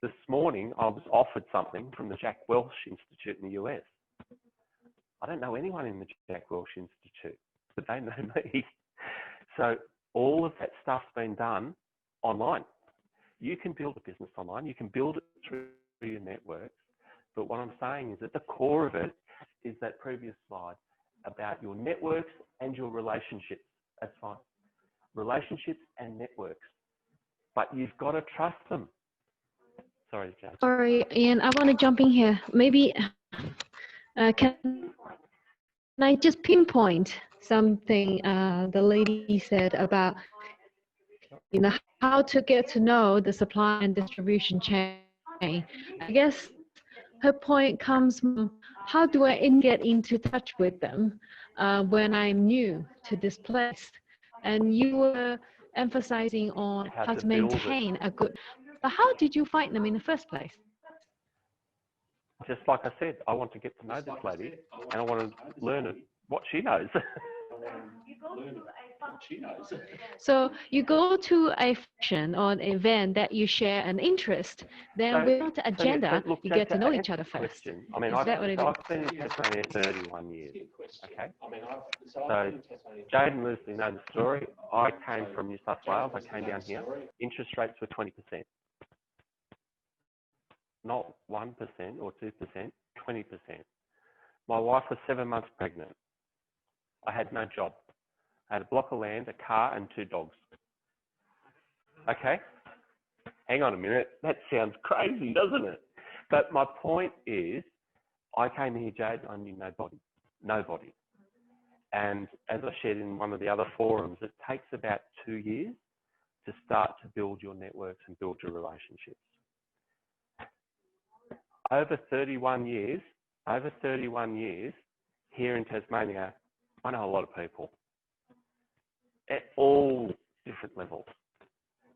This morning, I was offered something from the Jack Welch Institute in the US. I don't know anyone in the Jack Welch Institute, but they know me. So all of that stuff's been done online. You can build a business online. You can build it through your networks. But what I'm saying is at the core of it is that previous slide about your networks and your relationships. That's fine. Relationships and networks. But you've got to trust them. Sorry, Jade. Sorry, Ian, I want to jump in here. Maybe can I just pinpoint something the lady said about, how to get to know the supply and distribution chain. I guess her point comes from, how do I get into touch with them when I'm new to this place? And you were emphasizing on how to maintain a good, but how did you find them in the first place? Just like I said, I want to get to know this lady and I want to learn what she knows. So you go to a function or an event that you share an interest, then without the agenda, look, you Jade, get to know each other first. I mean, Is that what it is? I've been in Tasmania 31 years, okay? So Jade and Leslie know the story. I came from New South Wales. I came down here. Interest rates were 20%. Not 1% or 2%, 20%. My wife was 7 months pregnant. I had no job. I had a block of land, a car, and 2 dogs. Okay? Hang on a minute. That sounds crazy, doesn't it? But my point is, I came here, Jade, I knew nobody. Nobody. And as I shared in one of the other forums, it takes about 2 years to start to build your networks and build your relationships. Over 31 years here in Tasmania, I know a lot of people at all different levels.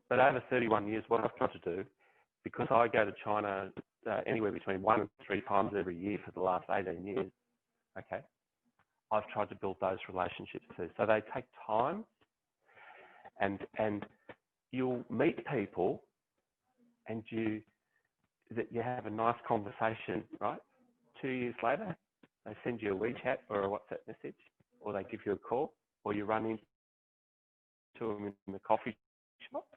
But over 31 years, what I've tried to do, because I go to China anywhere between 1 and 3 times every year for the last 18 years, okay, I've tried to build those relationships too. So they take time, and you'll meet people and you have a nice conversation, right? 2 years later, they send you a WeChat or a WhatsApp message, or they give you a call, or you run into them in the coffee shop,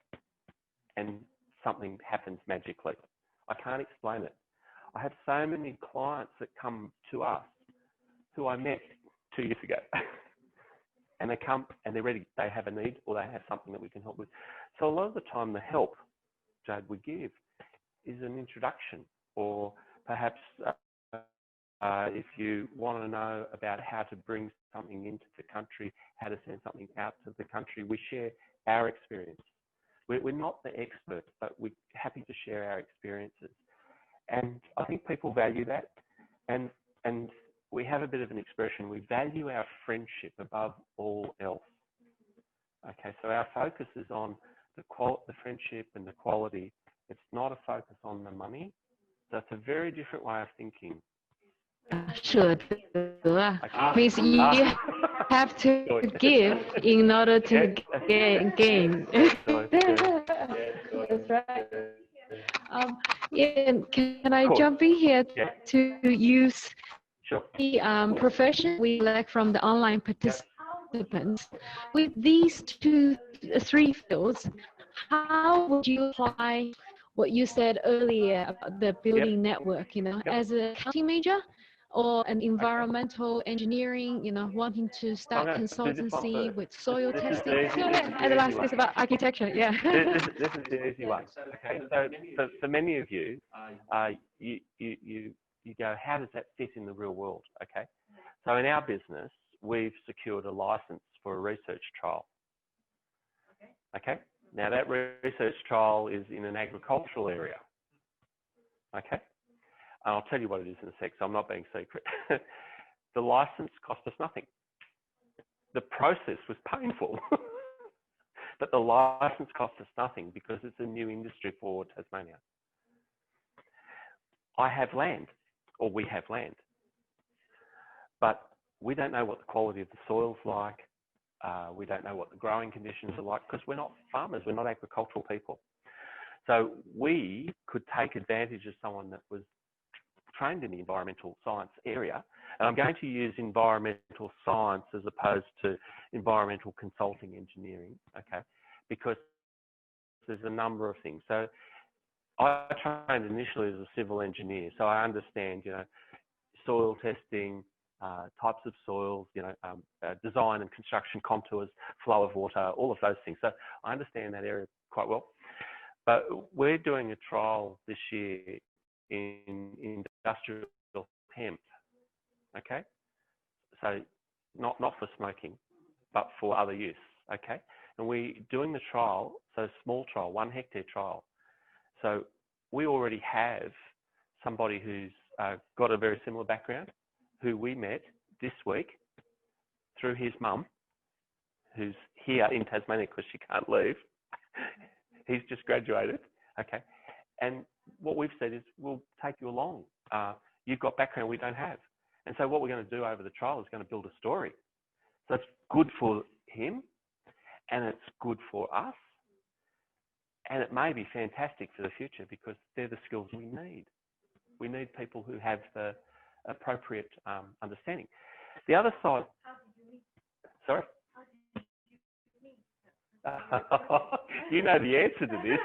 and something happens magically. I can't explain it. I have so many clients that come to us who I met 2 years ago, and they come and they're ready. They have a need or they have something that we can help with. So a lot of the time, the help, Jade, we give is an introduction, or perhaps if you want to know about how to bring something into the country, how to send something out to the country, we share our experience. We're not the experts, but we're happy to share our experiences. And I think people value that. And we have a bit of an expression, we value our friendship above all else. Okay, so our focus is on the friendship and the quality. It's not a focus on the money. So it's a very different way of thinking. Sure. Means you have to give in order to gain. That's right. Ian, can I jump in here to use the profession we elect from the online participants? With these 3 fields, how would you apply what you said earlier about the building network, as an accounting major or an environmental engineering, wanting to start consultancy with soil testing? And the last is about architecture, yeah. This is the easy one. Okay, so for many of you, you go, how does that fit in the real world? Okay, so in our business, we've secured a license for a research trial. Okay, now that research trial is in an agricultural area. Okay, and I'll tell you what it is in a sec, so I'm not being secret. The license cost us nothing. The process was painful, but the license cost us nothing because it's a new industry for Tasmania. I have land, or we have land, but we don't know what the quality of the soil's like. We don't know what the growing conditions are like because we're not farmers, we're not agricultural people. So we could take advantage of someone that was trained in the environmental science area. And I'm going to use environmental science as opposed to environmental consulting engineering, okay? Because there's a number of things. So I trained initially as a civil engineer, so I understand, soil testing, types of soils, design and construction contours, flow of water, all of those things. So I understand that area quite well. But we're doing a trial this year in industrial hemp, okay? So not for smoking, but for other use, okay? And we're doing the trial, so a small trial, 1 hectare trial. So we already have somebody who's got a very similar background, who we met this week through his mum, who's here in Tasmania because she can't leave. He's just graduated, okay? And what we've said is, we'll take you along. You've got background we don't have. And so what we're going to do over the trial is going to build a story. So it's good for him, and it's good for us, and it may be fantastic for the future because they're the skills we need. We need people who have the appropriate understanding. The other side, sorry? You know the answer to this.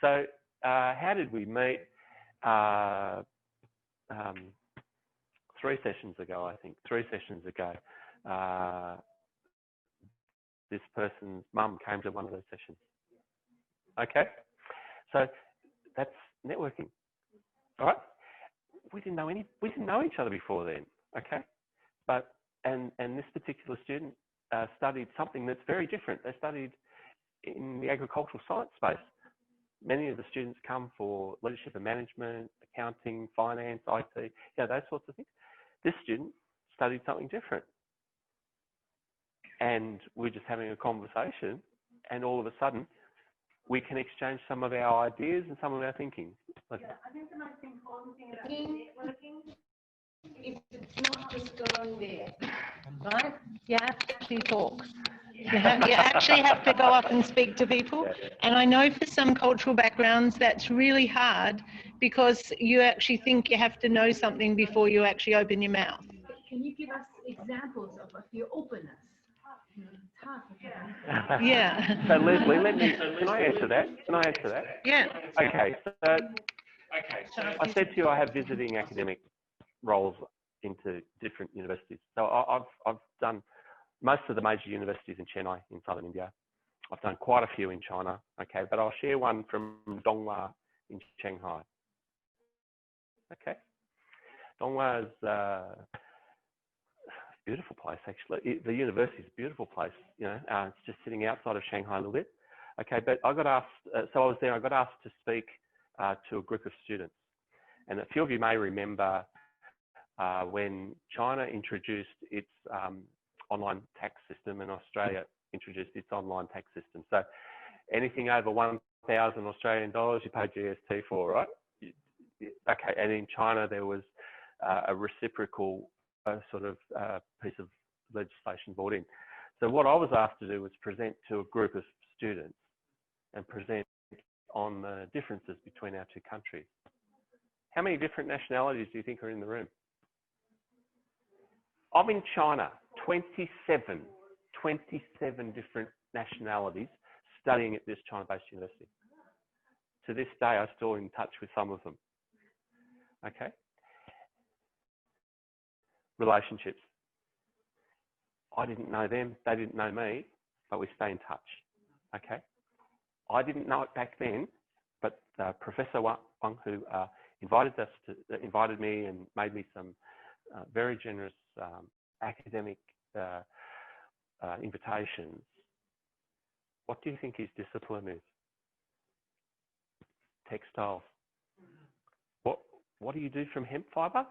So how did we meet? 3 sessions ago, I think. 3 sessions ago. This person's mum came to one of those sessions. Okay? So that's networking. All right? We didn't know each other before then. Okay? But and this particular student studied something that's very different. They studied in the agricultural science space. Many of the students come for leadership and management, accounting, finance, IT, those sorts of things. This student studied something different. And we're just having a conversation, and all of a sudden, we can exchange some of our ideas and some of our thinking. Yeah, I think the most important thing about networking It's not just going there. Right? You have to actually talk. You actually have to go up and speak to people. And I know for some cultural backgrounds that's really hard because you actually think you have to know something before you actually open your mouth. Can you give us examples of your openness? Yeah. So Leslie, can I answer that? Yeah. Okay, so I said to you I have visiting academic roles into different universities. So I've done most of the major universities in Chennai, in southern India. I've done quite a few in China, okay, but I'll share one from Donghua in Shanghai. Okay. Donghua is a beautiful place, actually. The university is a beautiful place, it's just sitting outside of Shanghai a little bit. Okay, but I got asked, so I was there, I got asked to speak to a group of students. And a few of you may remember when China introduced its online tax system and Australia introduced its online tax system. So anything over 1,000 Australian dollars, you pay GST for, right? Okay, and in China there was a reciprocal piece of legislation brought in. So what I was asked to do was present to a group of students and present on the differences between our 2 countries. How many different nationalities do you think are in the room? I'm in China, 27 different nationalities studying at this China-based university. To this day, I'm still in touch with some of them. Okay. Relationships. I didn't know them, they didn't know me, but we stay in touch. Okay. I didn't know it back then, but Professor Wang, who invited me and made me some very generous academic invitations. What do you think his discipline is? Textiles. What do you do from hemp fibre?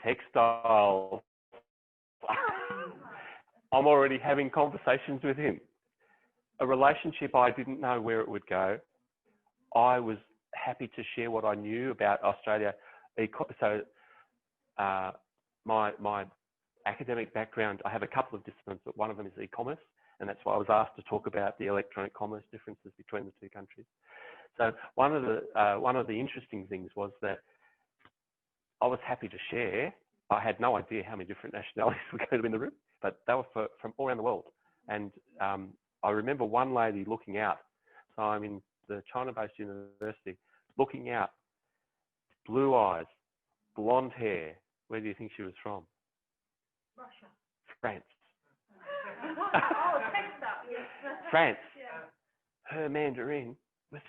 Textiles. I'm already having conversations with him. A relationship I didn't know where it would go. I was happy to share what I knew about Australia. So my academic background, I have a couple of disciplines, but one of them is e-commerce, and that's why I was asked to talk about the electronic commerce differences between the 2 countries. So one of the interesting things was that I was happy to share. I had no idea how many different nationalities were going to be in the room, but they were from all around the world. And I remember one lady looking out. So I'm in the China-based university, looking out, blue eyes, blonde hair. Where do you think she was from? Russia. France. Oh, textile, yes. France. Yeah. Her Mandarin was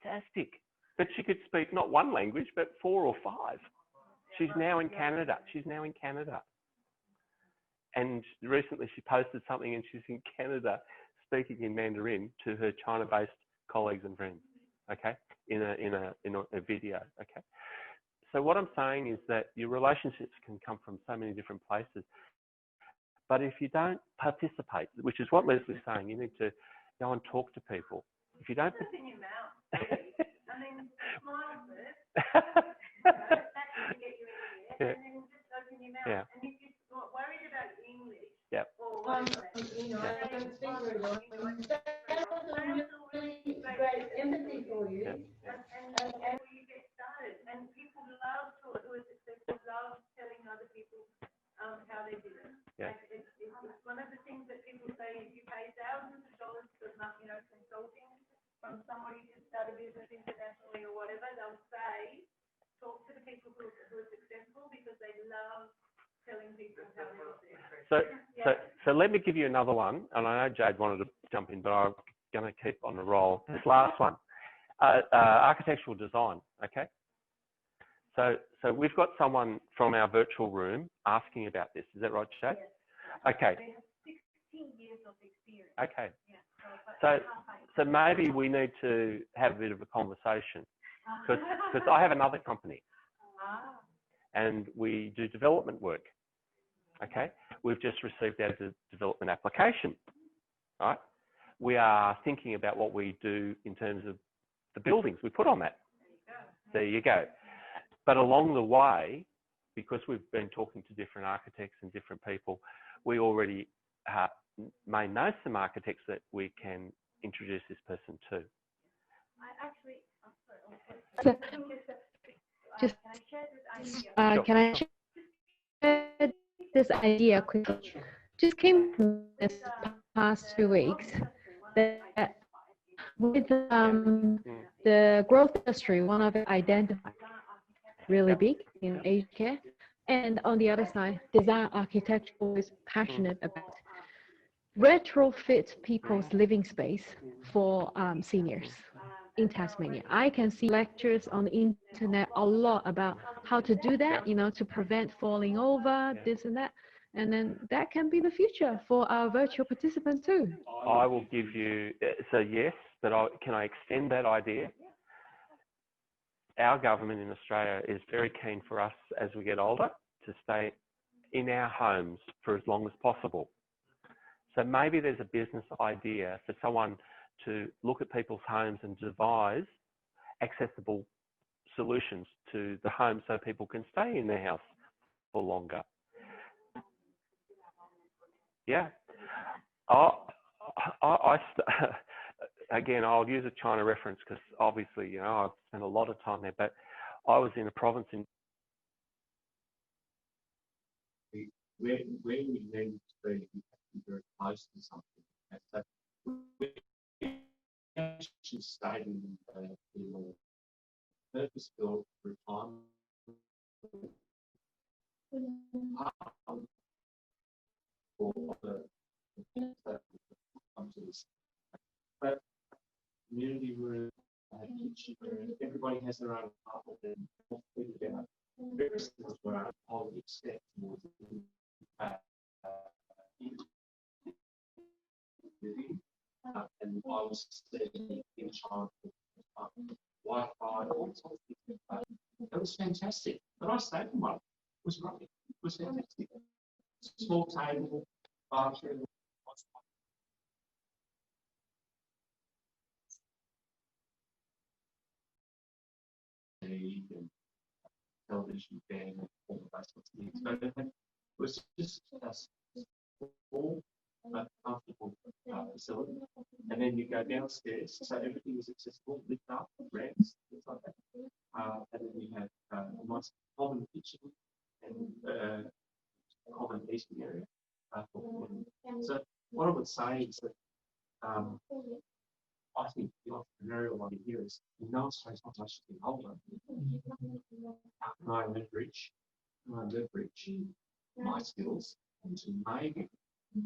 fantastic. But she could speak not one language, but 4 or 5. She's now in Canada. She's now in Canada. And recently she posted something and she's in Canada speaking in Mandarin to her China-based colleagues and friends, okay, in a video, okay. So what I'm saying is that your relationships can come from so many different places. But if you don't participate, which is what Leslie's saying, you need to go and talk to people. If you don't... in your mouth. I mean, smile first. That's going to get you in there. And then just open your mouth. Yeah. And if you're worried about English, Yep. or You know, I don't speak very well. Really great empathy for you. Yeah. and you get started. And people love to, who are successful, love telling other people how they did it. Yeah. Like it's one of the things that people say, if you pay thousands of dollars for consulting from somebody to start a business internationally or whatever, they'll say, talk to the people who are successful because they love telling people how they did it. So let me give you another one, and I know Jade wanted to jump in, but I'm going to keep on the roll. This last one, architectural design, okay? So we've got someone from our virtual room asking about this. Is that right, Jade? Yes. Okay. They have 16 years of experience. Okay. Yeah. So maybe we need to have a bit of a conversation because I have another company and we do development work. Okay. We've just received our development application, right? We are thinking about what we do in terms of the buildings we put on that. There you go. But along the way, because we've been talking to different architects and different people, we already may know some architects that we can introduce this person to. Can I share this idea quickly? Just came from this past 2 weeks that with the growth industry, one of it identified really big in aged care, and on the other side, design architecture is passionate about retrofit people's living space for seniors in Tasmania. I can see lectures on the internet a lot about how to do that, you know, to prevent falling over, this and that. And then that can be the future for our virtual participants too. I will give you, so yes, but can I extend that idea? Our government in Australia is very keen for us as we get older to stay in our homes for as long as possible. So maybe there's a business idea for someone to look at people's homes and devise accessible solutions to the home so people can stay in their house for longer. Yeah. Again, I'll use a China reference because obviously, you know, I've spent a lot of time there, but I was in a province in where we need to be, we have to be very close to something. So we actually stayed in purpose-built retirement for the things that come to this. But community room, kitchen room, everybody has their own apartment and all figured out. Various things were I would expect towards and I was studying in China, Whitehouse, all sorts of things. That was fantastic. But I stayed in one. It was great. It was fantastic. Small table, bathroom. And television fan and all those sorts of things. So it was just a small but comfortable facility. And then you go downstairs, so everything is accessible, lift up, ramps, things like that. And then you have a nice common kitchen and common eating area. So what I would say is that I think the entrepreneurial idea here is no Australia's not much to hold on. Can I leverage my skills into maybe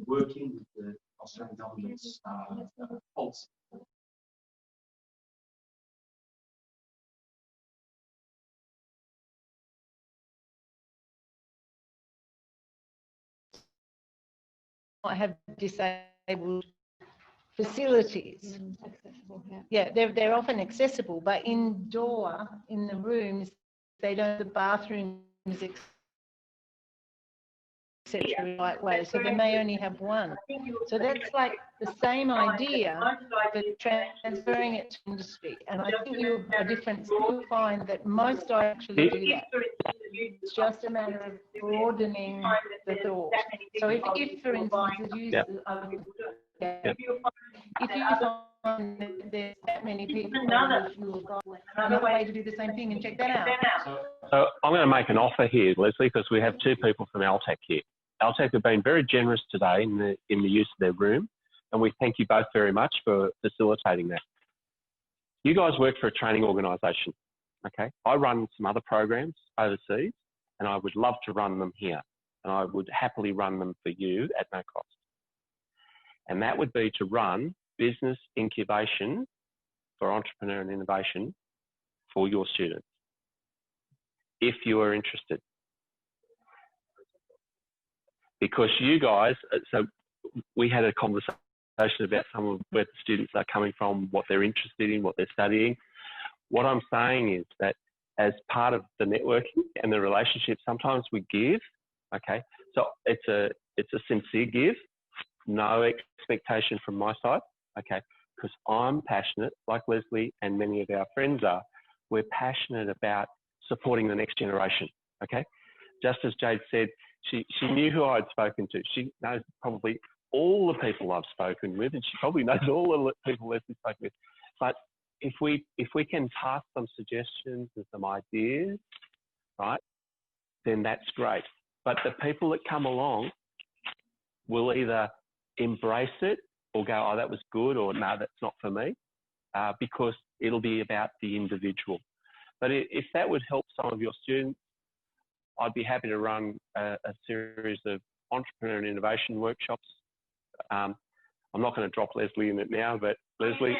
working with the Australian government's policy have disabled facilities. Accessible, yeah. Yeah, they're often accessible, but indoor in the rooms, they don't, the bathrooms, etc. the right way, so they may only have one. So that's like the same idea, but transferring it to industry. And I think you'll find that most don't actually do that. It's just a matter of broadening the thought. So if for instance, the use of if you find that there's that many people, if you've got another way to do the same thing and check that out. So I'm going to make an offer here, Leslie, because we have two people from Altec here. Altec have been very generous today in the use of their room, and we thank you both very much for facilitating that. You guys work for a training organisation, okay? I run some other programs overseas, and I would love to run them here, and I would happily run them for you at no cost. And that would be to run business incubation for entrepreneur and innovation for your students, if you are interested. Because you guys, so we had a conversation about some of where the students are coming from, what they're interested in, what they're studying. What I'm saying is that as part of the networking and the relationship, sometimes we give, okay? So it's a sincere give, no expectation from my side, okay? Because I'm passionate, like Leslie and many of our friends are, we're passionate about supporting the next generation, okay? Just as Jade said, she knew who I'd spoken to. She knows probably all the people I've spoken with, and she probably knows all the people Leslie spoke with. But if we can pass some suggestions and some ideas, right, then that's great. But the people that come along will either embrace it or go, oh, that was good, or no, that's not for me, because it'll be about the individual. But if that would help some of your students, I'd be happy to run a series of entrepreneur and innovation workshops. I'm not going to drop Leslie in it now, but Leslie.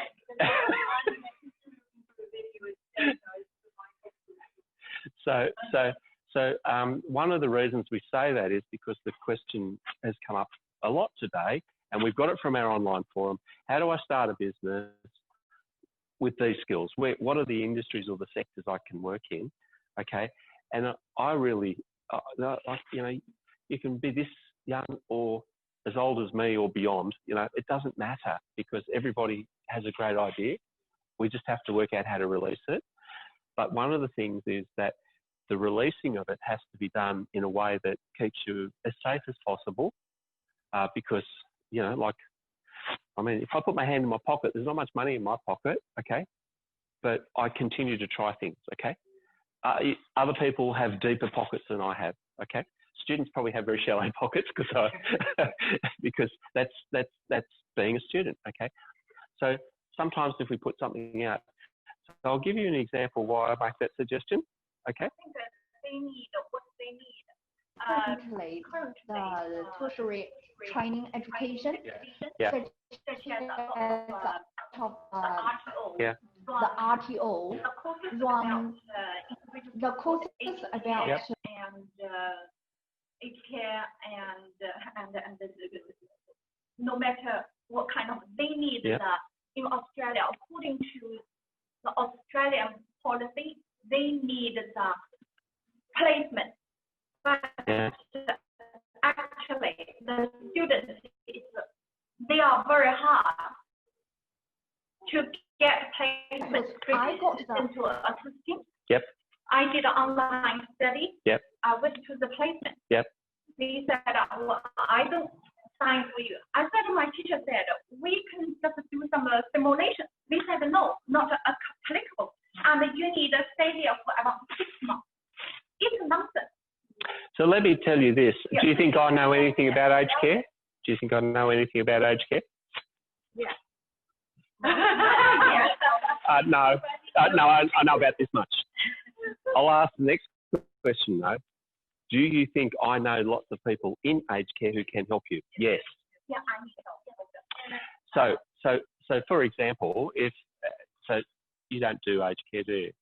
So one of the reasons we say that is because the question has come up a lot today, and we've got it from our online forum. How do I start a business with these skills? What are the industries or the sectors I can work in? Okay. And I really, you know, you can be this young or as old as me or beyond, you know, it doesn't matter because everybody has a great idea. We just have to work out how to release it. But one of the things is that the releasing of it has to be done in a way that keeps you as safe as possible, because, you know, like, I mean, if I put my hand in my pocket, there's not much money in my pocket, okay? But I continue to try things, okay? Other people have deeper pockets than I have, okay? Students probably have very shallow pockets because that's being a student, okay? So sometimes if we put something out, so I'll give you an example why I make that suggestion, okay? I think that they need what they need. Currently, the tertiary training education, Yeah. such as Yeah. the RTO, run the courses about Yep. and aged care and no matter what kind of they need Yep. in Australia, according to the Australian policy, they need the placement. But Yeah. actually, the students, they are very hard to get placement I got into a system. Yep. I did an online study. Yep. I went to the placement. Yep. They said, well, I don't sign for you. I said, my teacher said, we can just do some simulation. They said, no, not applicable. And you need to stay here for about 6 months. It's nonsense. So let me tell you this. Yeah. Do you think I know anything about aged care? Do you think I know anything about aged care? Yeah. No, I know about this much. I'll ask the next question though. Do you think I know lots of people in aged care who can help you? Yes. Yeah, I need help. So for example, so you don't do aged care, do you?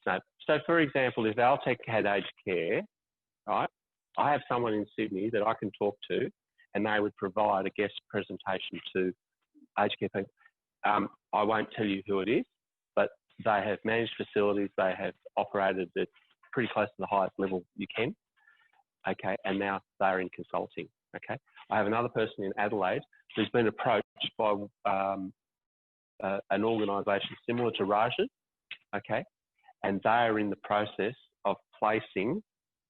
No. So for example, if Altec had aged care, right, I have someone in Sydney that I can talk to and they would provide a guest presentation to aged care people. I won't tell you who it is, but they have managed facilities. They have operated at pretty close to the highest level you can. Okay, and now they're in consulting. Okay, I have another person in Adelaide who's been approached by an organisation similar to Raj's. Okay, and they are in the process of placing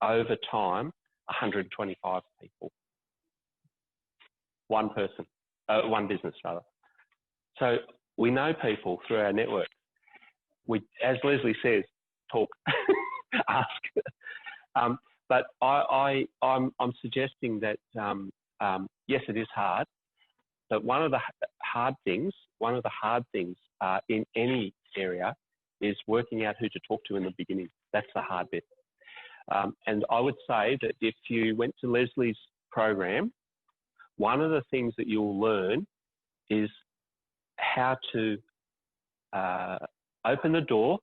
over time 125 people. One person, one business rather. So we know people through our network. We, as Leslie says, talk, ask. But I'm suggesting that yes, it is hard. But one of the hard things in any area is working out who to talk to in the beginning. That's the hard bit. And I would say that if you went to Leslie's program, one of the things that you'll learn is how to open the door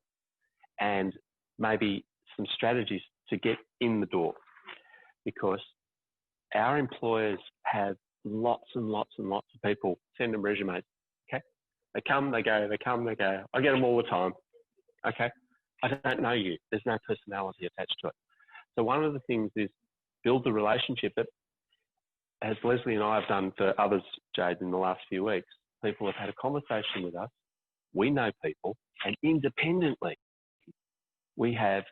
and maybe some strategies to get in the door, because our employers have lots and lots and lots of people send them resumes. Okay, they come, they go, they come, they go. I get them all the time. Okay, I don't know you. There's no personality attached to it. So one of the things is build the relationship. That, as Leslie and I have done for others, Jade, in the last few weeks, people have had a conversation with us. We know people, and independently, we have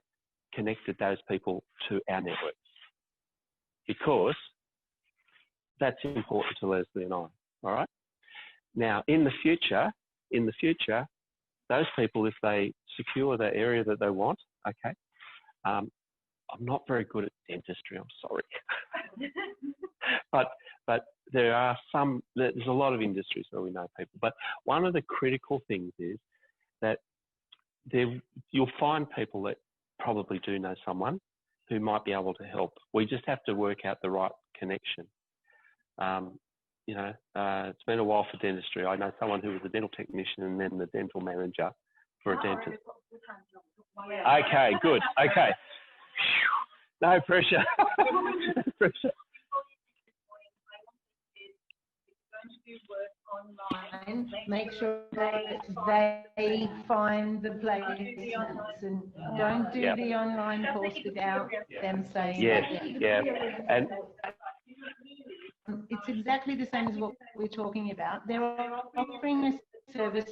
connected those people to our networks, because that's important to Leslie and I. All right. Now, in the future, those people, if they secure the area that they want, okay. I'm not very good at dentistry. I'm sorry, but there are some. There's a lot of industries where we know people. But one of the critical things is that you'll find people that probably do know someone who might be able to help. We just have to work out the right connection. You know, it's been a while for dentistry. I know someone who was a dental technician and then the dental manager for a dentist. Okay, good. Okay. No pressure. No pressure. Online, make sure that they find the placements, and don't do the online course without them saying yes, that. yeah. And it's exactly the same as what we're talking about. They're offering a service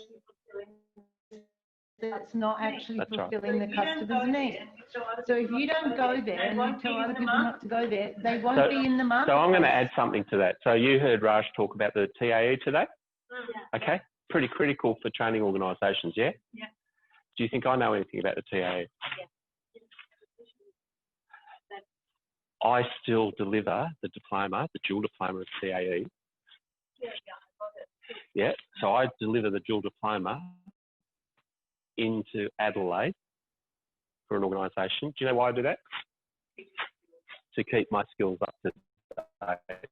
that's not actually fulfilling the customer's need. So if you don't go there and you tell other people not to go there, they won't be in the market. So I'm going to add something to that. So you heard Raj talk about the TAE today? Okay, pretty critical for training organisations, yeah? Yeah. Do you think I know anything about the TAE? Yeah. I still deliver the diploma, the dual diploma of TAE. Yeah, so I deliver the dual diploma into Adelaide for an organisation. Do you know why I do that? To keep my skills up to date.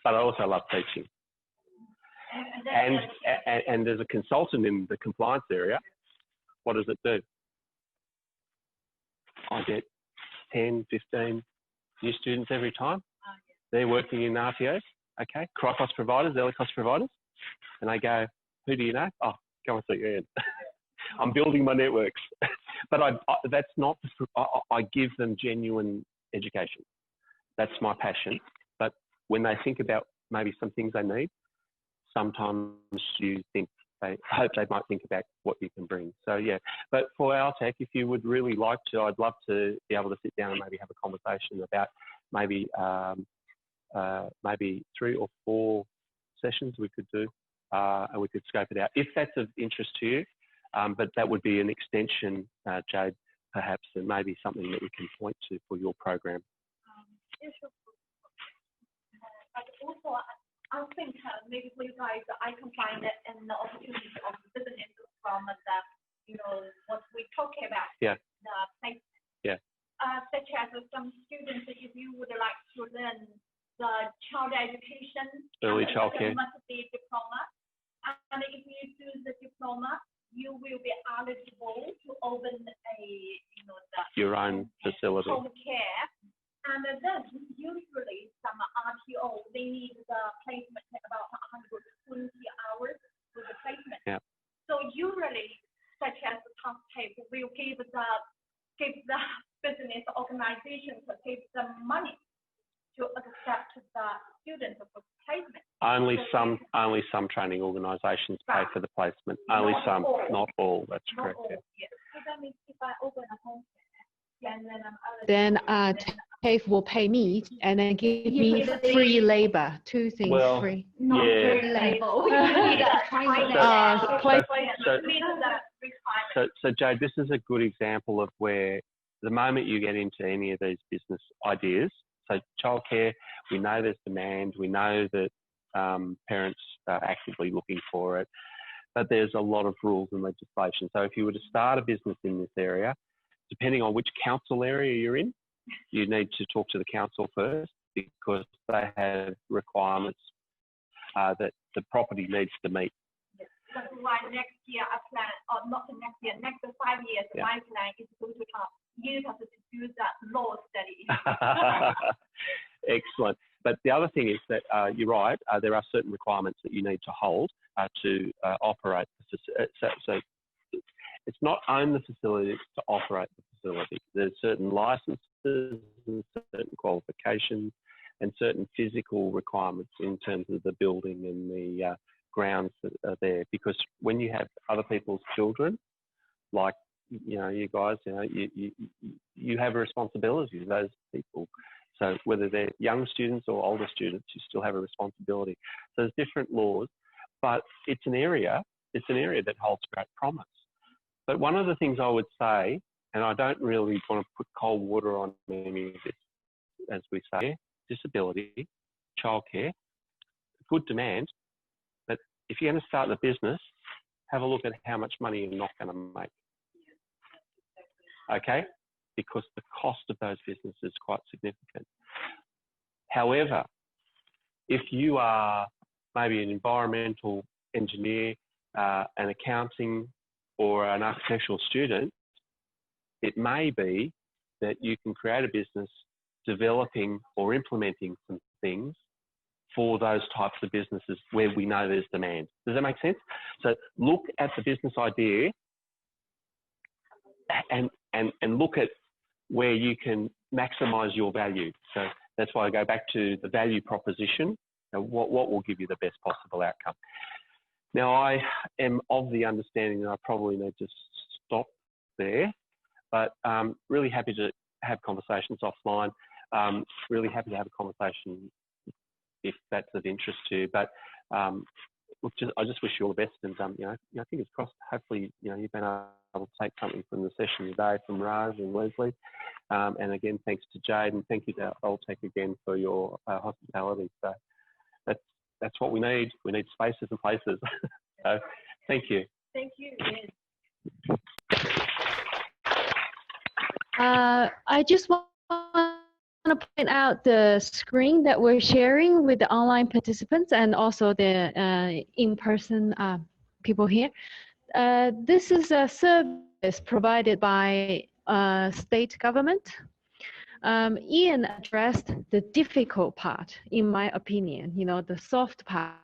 But I also love teaching. And as a consultant in the compliance area, what does it do? I get 10, 15 new students every time. They're working in RTOs, okay, cost providers, early cost providers, and they go, who do you know? Oh, go and see Ian. I'm building my networks. But that's not, I give them genuine education. That's my passion. But when they think about maybe some things they need, sometimes you think, I hope they might think about what you can bring. So yeah, but for our tech, if you would really like to, I'd love to be able to sit down and maybe have a conversation about maybe 3 or 4 sessions we could do, and we could scope it out if that's of interest to you. But that would be an extension, Jade, perhaps, and maybe something that we can point to for your program. But also, I think maybe for you guys, I can find an opportunity of business from the, you know, what we're talking about. Yeah. The placement. Yeah. Such as some students, if you would like to learn the child education, early childcare, must be diploma, and if you do the diploma, you will be eligible to open a, you know, your own facility. Home care. And then usually some RTO, they give the business organization to give them money to accept the students for placement. Only some training organisations pay for the placement. Only some, not all. That's correct. Yeah. Yes. So that means if I open a home care and then I'm TAFE will pay me and then give me free labor, two things Well, free. Not yeah. free label. You need a training. So Jade, this is a good example of where the moment you get into any of these business ideas, so childcare, we know there's demand, we know that parents are actively looking for it, but there's a lot of rules and legislation. So if you were to start a business in this area, depending on which council area you're in, you need to talk to the council first because they have requirements that the property needs to meet. That's why next year I plan, or not next year, next 5 years, my plan is to go to Unitas to do that law study. Excellent. But the other thing is that you're right, there are certain requirements that you need to hold to operate. So it's not own the facility, it's to operate the facility. There's certain licenses and certain qualifications and certain physical requirements in terms of the building and the grounds that are there. Because when you have other people's children, like you guys, you have a responsibility to those people. So whether they're young students or older students, you still have a responsibility. So there's different laws, but it's an area that holds great promise. But one of the things I would say, and I don't really want to put cold water on any of this, as we say, disability, childcare, good demand, but if you're going to start the business, have a look at how much money you're not going to make. Okay? Because the cost of those businesses is quite significant. However, if you are maybe an environmental engineer, an accounting or an architectural student, it may be that you can create a business developing or implementing some things for those types of businesses where we know there's demand. Does that make sense? So look at the business idea and look at where you can maximize your value. So that's why I go back to the value proposition. What will give you the best possible outcome? Now, I am of the understanding that I probably need to stop there, but really happy to have conversations offline. Really happy to have a conversation if that's of interest to you. But look, I just wish you all the best, and I think it's crossed. Hopefully, you've been able to take something from the session today from Raj and Leslie. And again, thanks to Jade, and thank you to Oltec again for your hospitality. So that's what we need. We need spaces and places. So thank you. Thank you. I just want to point out the screen that we're sharing with the online participants and also the in-person people here. This is a service provided by state government. Ian addressed the difficult part, in my opinion, the soft part,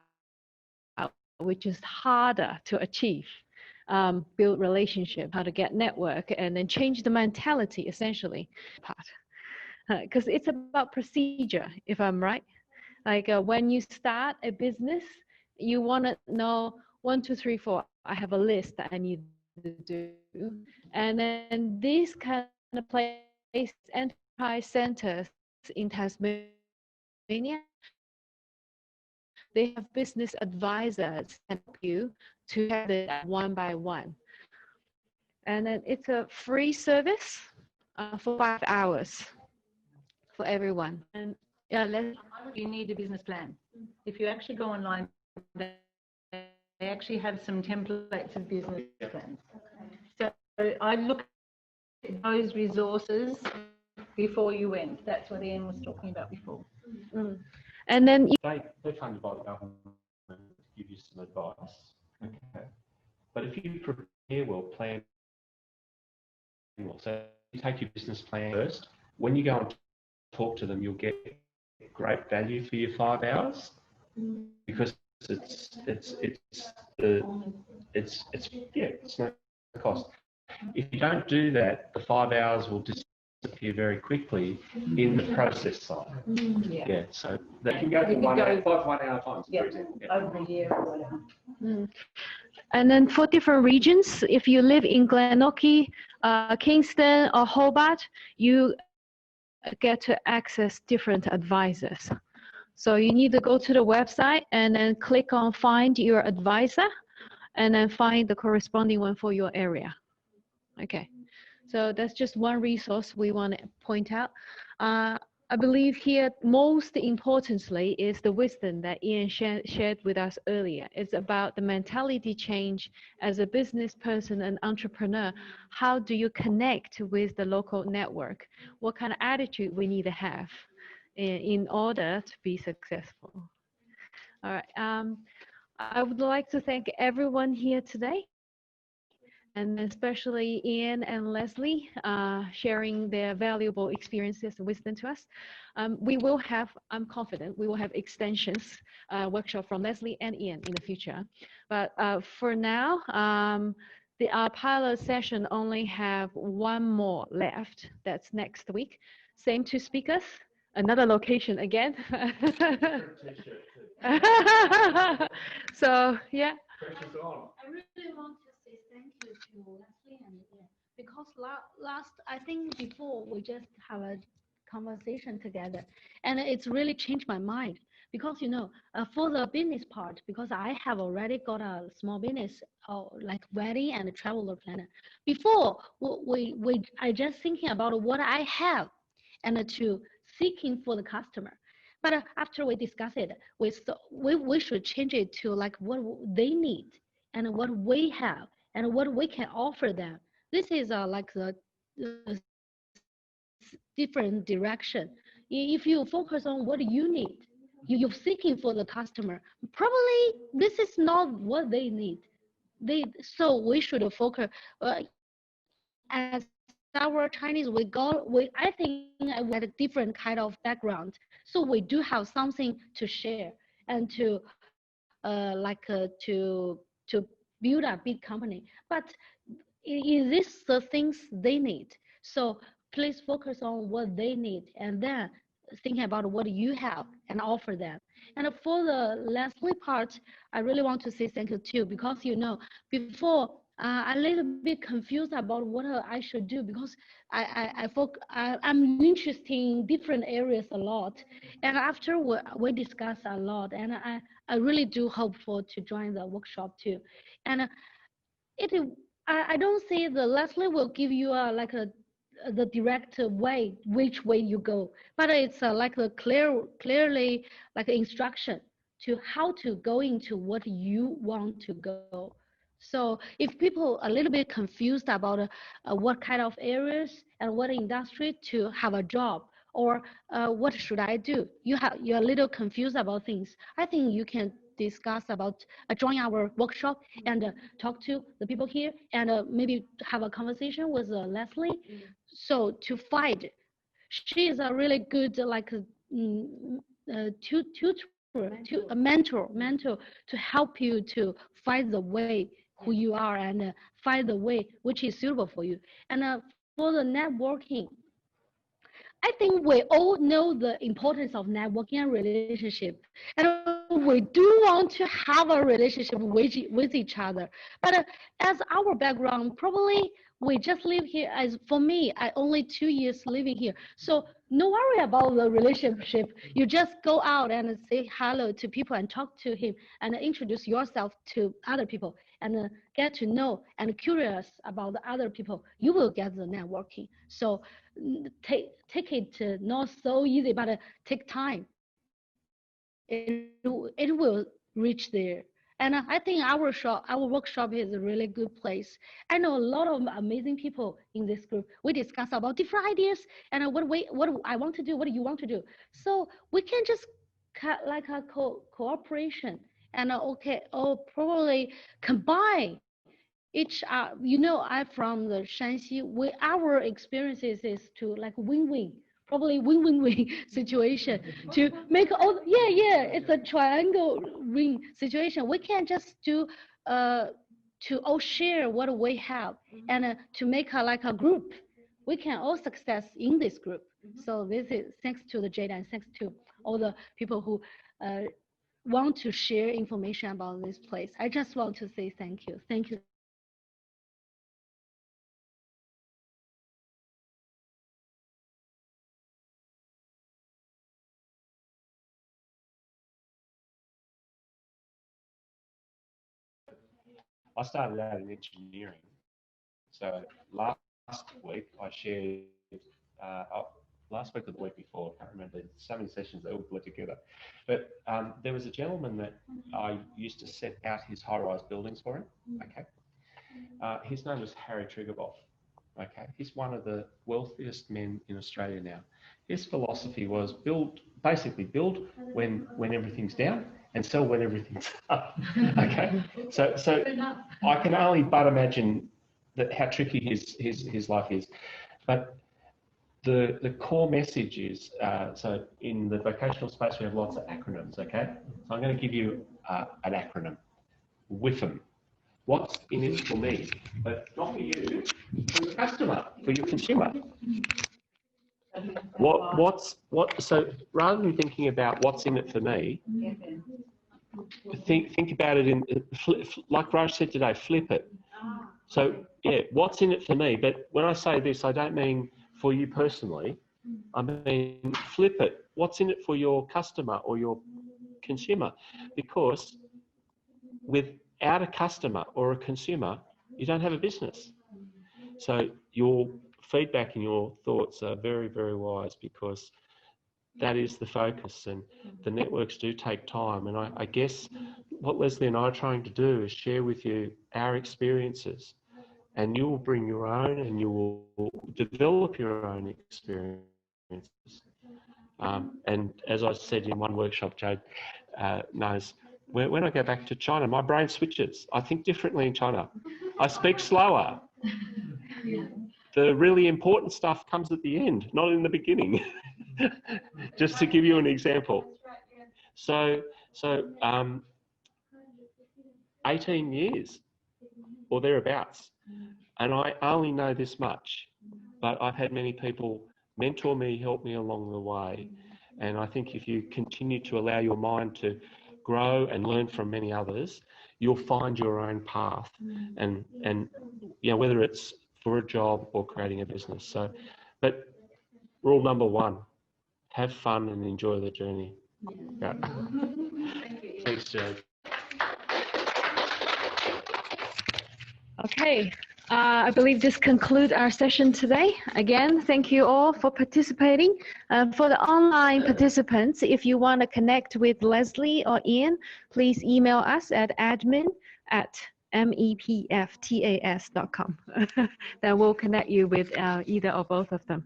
which is harder to achieve. Build relationship, how to get network, and then change the mentality, essentially, part. Because it's about procedure, if I'm right. Like when you start a business, you want to know 1, 2, 3, 4. I have a list that I need to do. And then these kind of places, enterprise centers in Tasmania, they have business advisors that help you to have it one by one. And then it's a free service for 5 hours for everyone. And you need a business plan. If you actually go online, they actually have some templates of business plans. So I look at those resources before you went. That's what Ian was talking about before. Mm. And then they're funded by the government to give you some advice. Okay. But if you prepare well, plan well, so you take your business plan first. When you go and talk to them, you'll get great value for your 5 hours because it's no cost. If you don't do that, the 5 hours will disappear very quickly in the process side. Yeah, so that You can go to 1 hour, 5 1 hour times, Yeah, for example. Yeah. over the year or whatever. And then for different regions, if you live in Glenorchy, Kingston, or Hobart, you get to access different advisors. So you need to go to the website and then click on find your advisor and then find the corresponding one for your area. Okay, so that's just one resource we want to point out. I believe here, most importantly, is the wisdom that Ian shared with us earlier. It's about the mentality change as a business person and entrepreneur. How do you connect with the local network? What kind of attitude we need to have in order to be successful? All right. I would like to thank everyone here today, and especially Ian and Leslie sharing their valuable experiences and wisdom to us. We will have, I'm confident, we will have extensions workshop from Leslie and Ian in the future. But for now, our pilot session only have one more left. That's next week. Same two speakers, another location again. So yeah. I really want to say thank you to Leslie and Ian because last, I think before we just have a conversation together, and it's really changed my mind because for the business part, because I have already got a small business like wedding and traveler planner. Before I just thinking about what I have and to seeking for the customer. But after we discuss it, we should change it to like what they need and what we have and what we can offer them. This is like the different direction. If you focus on what you need, you're seeking for the customer. Probably this is not what they need. So we should focus. As our Chinese, I think we had a different kind of background, so we do have something to share and to to build a big company. But is this the things they need? So please focus on what they need and then think about what you have and offer them. And for the Leslie part, I really want to say thank you too, because before a little bit confused about what I should do because I'm interested in different areas a lot. And after we discuss a lot, and I really do hope for to join the workshop too. And I don't see the Leslie will give you the direct way which way you go, but it's like a clearly like instruction to how to go into what you want to go. So if people a little bit confused about what kind of areas and what industry to have a job or what should I do, you're a little confused about things. I think you can discuss about join our workshop and talk to the people here and maybe have a conversation with Leslie. So to find, she is a really good a mentor to help you to find the way who you are and find the way which is suitable for you. And for the networking, I think we all know the importance of networking and relationship, and we do want to have a relationship with each other. But as our background, probably we just live here. As for me, I only 2 years living here, so no worry about the relationship. You just go out and say hello to people and talk to him and introduce yourself to other people and get to know and curious about the other people. You will get the networking. So take it not so easy, but take time. It will reach there. And I think our workshop is a really good place. I know a lot of amazing people in this group. We discuss about different ideas and what I want to do, what do you want to do. So we can just like a cooperation and probably combine each. I'm from the Shanxi. Our experiences is to like win-win. Probably win-win-win situation to make all it's a triangle win situation. We can just do to all share what we have and to make like a group. We can all success in this group. So this is thanks to the Jada and thanks to all the people who want to share information about this place. I just want to say thank you. Thank you. I started out in engineering. So last week I shared, last week or the week before, I can't remember, so many sessions that all blur together. But there was a gentleman that I used to set out his high-rise buildings for him, okay? His name was Harry Triggerboff, okay? He's one of the wealthiest men in Australia now. His philosophy was basically build when everything's down and sell when everything's up, okay? So I can only but imagine that how tricky his life is. But the core message is, so in the vocational space, we have lots of acronyms, okay? So I'm going to give you an acronym, WIFM. What's in it for me? But not for you, for the customer, for your consumer. So rather than thinking about what's in it for me, think about it in, like Raj said today, flip it. So yeah, what's in it for me? But when I say this, I don't mean for you personally. I mean flip it. What's in it for your customer or your consumer? Because without a customer or a consumer, you don't have a business. So your feedback and your thoughts are very, very wise, because that is the focus, and the networks do take time. And I guess what Leslie and I are trying to do is share with you our experiences, and you will bring your own and you will develop your own experiences. And as I said in one workshop, Jade knows, when I go back to China, my brain switches. I think differently in China. I speak slower. The really important stuff comes at the end, not in the beginning. Just to give you an example. So 18 years or thereabouts. And I only know this much, but I've had many people mentor me, help me along the way. And I think if you continue to allow your mind to grow and learn from many others, you'll find your own path. And you know, whether it's for a job or creating a business. So, but rule number one, have fun and enjoy the journey. Yeah. Thanks, Jade. Okay, I believe this concludes our session today. Again, thank you all for participating. For the online participants, if you want to connect with Leslie or Ian, please email us at admin@mepftas.com. Then we'll connect you with either or both of them.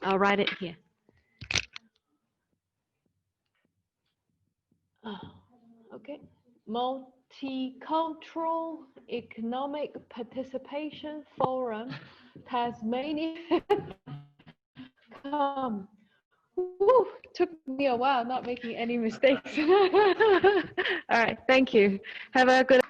I'll write it here. Okay. Multicultural Economic Participation Forum, Tasmania. Woo, took me a while not making any mistakes. All right, thank you. Have a good